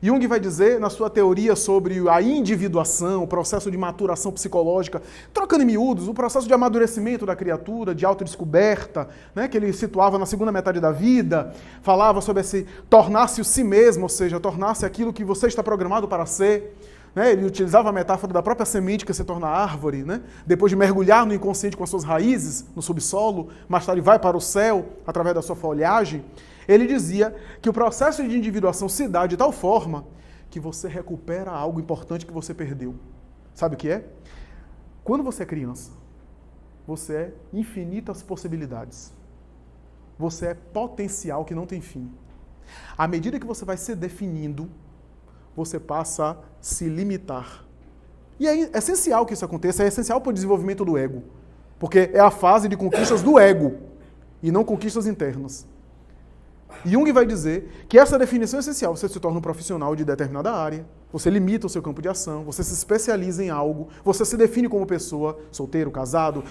Jung vai dizer, na sua teoria sobre a individuação, o processo de maturação psicológica, trocando em miúdos, o processo de amadurecimento da criatura, de autodescoberta, que ele situava na segunda metade da vida, falava sobre esse tornar-se o si mesmo, ou seja, tornar-se aquilo que você está programado para ser. Ele utilizava a metáfora da própria semente que se torna árvore, depois de mergulhar no inconsciente com as suas raízes, no subsolo, mais tarde vai para o céu, através da sua folhagem. Ele dizia que o processo de individuação se dá de tal forma que você recupera algo importante que você perdeu. Sabe o que é? Quando você é criança, você é infinitas possibilidades. Você é potencial que não tem fim. À medida que você vai se definindo, você passa a se limitar. E é essencial que isso aconteça, é essencial para o desenvolvimento do ego. Porque é a fase de conquistas do ego, e não conquistas internas. Jung vai dizer que essa definição é essencial. Você se torna um profissional de determinada área, você limita o seu campo de ação, você se especializa em algo, você se define como pessoa, solteiro, casado,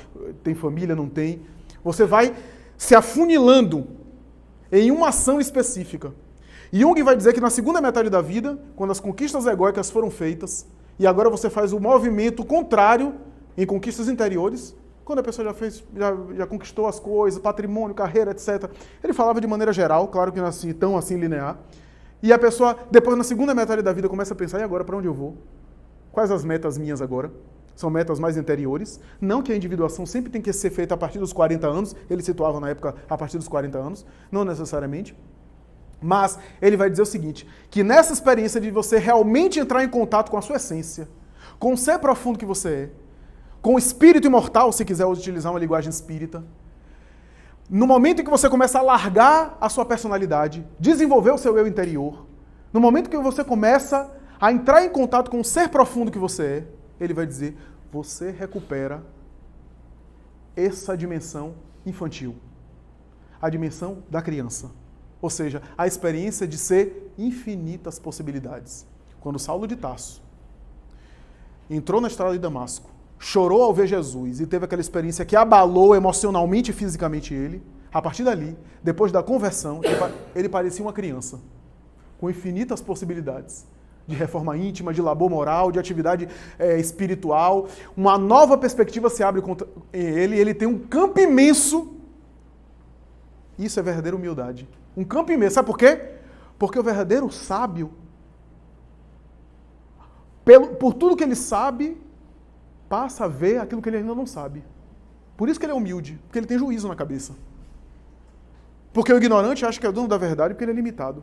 tem família, não tem. Você vai se afunilando em uma ação específica. Jung vai dizer que na segunda metade da vida, quando as conquistas egóicas foram feitas, e agora você faz o movimento contrário em conquistas interiores, quando a pessoa já conquistou as coisas, patrimônio, carreira, etc. Ele falava de maneira geral, claro que não é tão assim linear. E a pessoa, depois na segunda metade da vida, começa a pensar: e agora, para onde eu vou? Quais as metas minhas agora? São metas mais interiores. Não que a individuação sempre tem que ser feita a partir dos 40 anos, ele situava na época a partir dos 40 anos, não necessariamente. Mas ele vai dizer o seguinte, que nessa experiência de você realmente entrar em contato com a sua essência, com o ser profundo que você é, com o espírito imortal, se quiser utilizar uma linguagem espírita, no momento em que você começa a largar a sua personalidade, desenvolver o seu eu interior, no momento que você começa a entrar em contato com o ser profundo que você é, ele vai dizer, você recupera essa dimensão infantil, a dimensão da criança. Ou seja, a experiência de ser infinitas possibilidades. Quando Saulo de Tarso entrou na estrada de Damasco, chorou ao ver Jesus e teve aquela experiência que abalou emocionalmente e fisicamente ele, a partir dali, depois da conversão, ele parecia uma criança, com infinitas possibilidades de reforma íntima, de labor moral, de atividade espiritual. Uma nova perspectiva se abre em ele tem um campo imenso. Isso é verdadeira humildade. Um campo imenso. Sabe por quê? Porque o verdadeiro sábio por tudo que ele sabe, passa a ver aquilo que ele ainda não sabe. Por isso que ele é humilde, porque ele tem juízo na cabeça. Porque o ignorante acha que é o dono da verdade porque ele é limitado.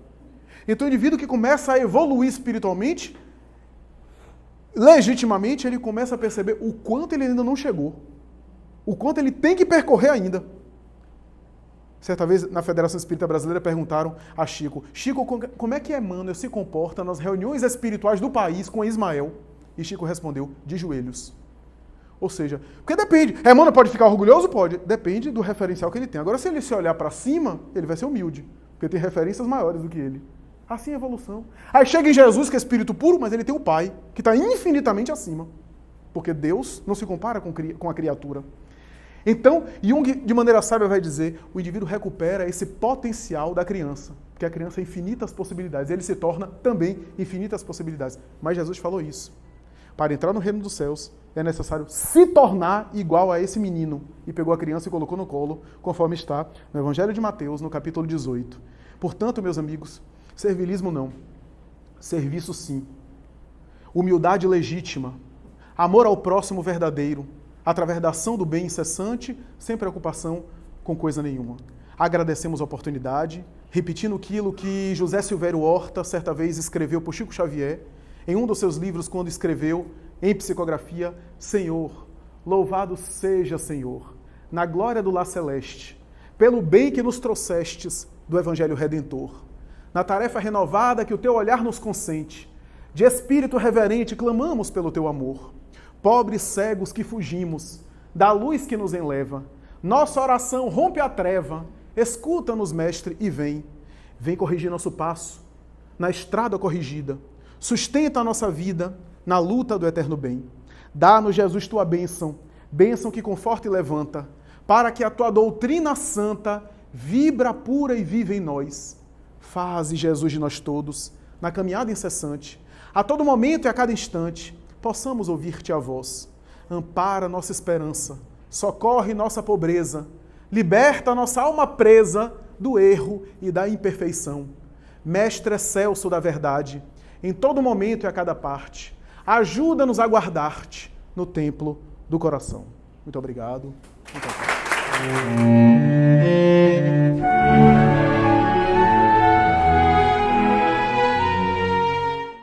Então o indivíduo que começa a evoluir espiritualmente, legitimamente, ele começa a perceber o quanto ele ainda não chegou. O quanto ele tem que percorrer ainda. Certa vez, na Federação Espírita Brasileira, perguntaram a Chico, como é que Emmanuel se comporta nas reuniões espirituais do país com Ismael? E Chico respondeu, de joelhos. Ou seja, porque depende. Emmanuel pode ficar orgulhoso? Pode. Depende do referencial que ele tem. Agora, se ele se olhar para cima, ele vai ser humilde. Porque tem referências maiores do que ele. Assim é a evolução. Aí chega em Jesus, que é espírito puro, mas ele tem o Pai, que está infinitamente acima. Porque Deus não se compara com a criatura. Então, Jung, de maneira sábia, vai dizer, o indivíduo recupera esse potencial da criança, porque a criança é infinitas possibilidades, ele se torna também infinitas possibilidades. Mas Jesus falou isso. Para entrar no reino dos céus, é necessário se tornar igual a esse menino. E pegou a criança e colocou no colo, conforme está no Evangelho de Mateus, no capítulo 18. Portanto, meus amigos, servilismo não, serviço sim. Humildade legítima, amor ao próximo verdadeiro, através da ação do bem incessante, sem preocupação com coisa nenhuma. Agradecemos a oportunidade, repetindo aquilo que José Silvério Horta, certa vez, escreveu por Chico Xavier, em um dos seus livros, quando escreveu, em psicografia, Senhor, louvado seja, Senhor, na glória do lar celeste, pelo bem que nos trouxestes do Evangelho Redentor, na tarefa renovada que o teu olhar nos consente, de espírito reverente clamamos pelo teu amor, pobres cegos que fugimos, da luz que nos enleva, nossa oração rompe a treva, escuta-nos, mestre, e vem. Vem corrigir nosso passo, na estrada corrigida, sustenta a nossa vida na luta do eterno bem. Dá-nos, Jesus, tua bênção, bênção que conforta e levanta, para que a tua doutrina santa vibra pura e viva em nós. Faze, Jesus, de nós todos, na caminhada incessante, a todo momento e a cada instante, possamos ouvir-te a voz. Ampara nossa esperança, socorre nossa pobreza, liberta nossa alma presa do erro e da imperfeição. Mestre excelso da verdade, em todo momento e a cada parte, ajuda-nos a guardar-te no templo do coração. Muito obrigado. Muito obrigado.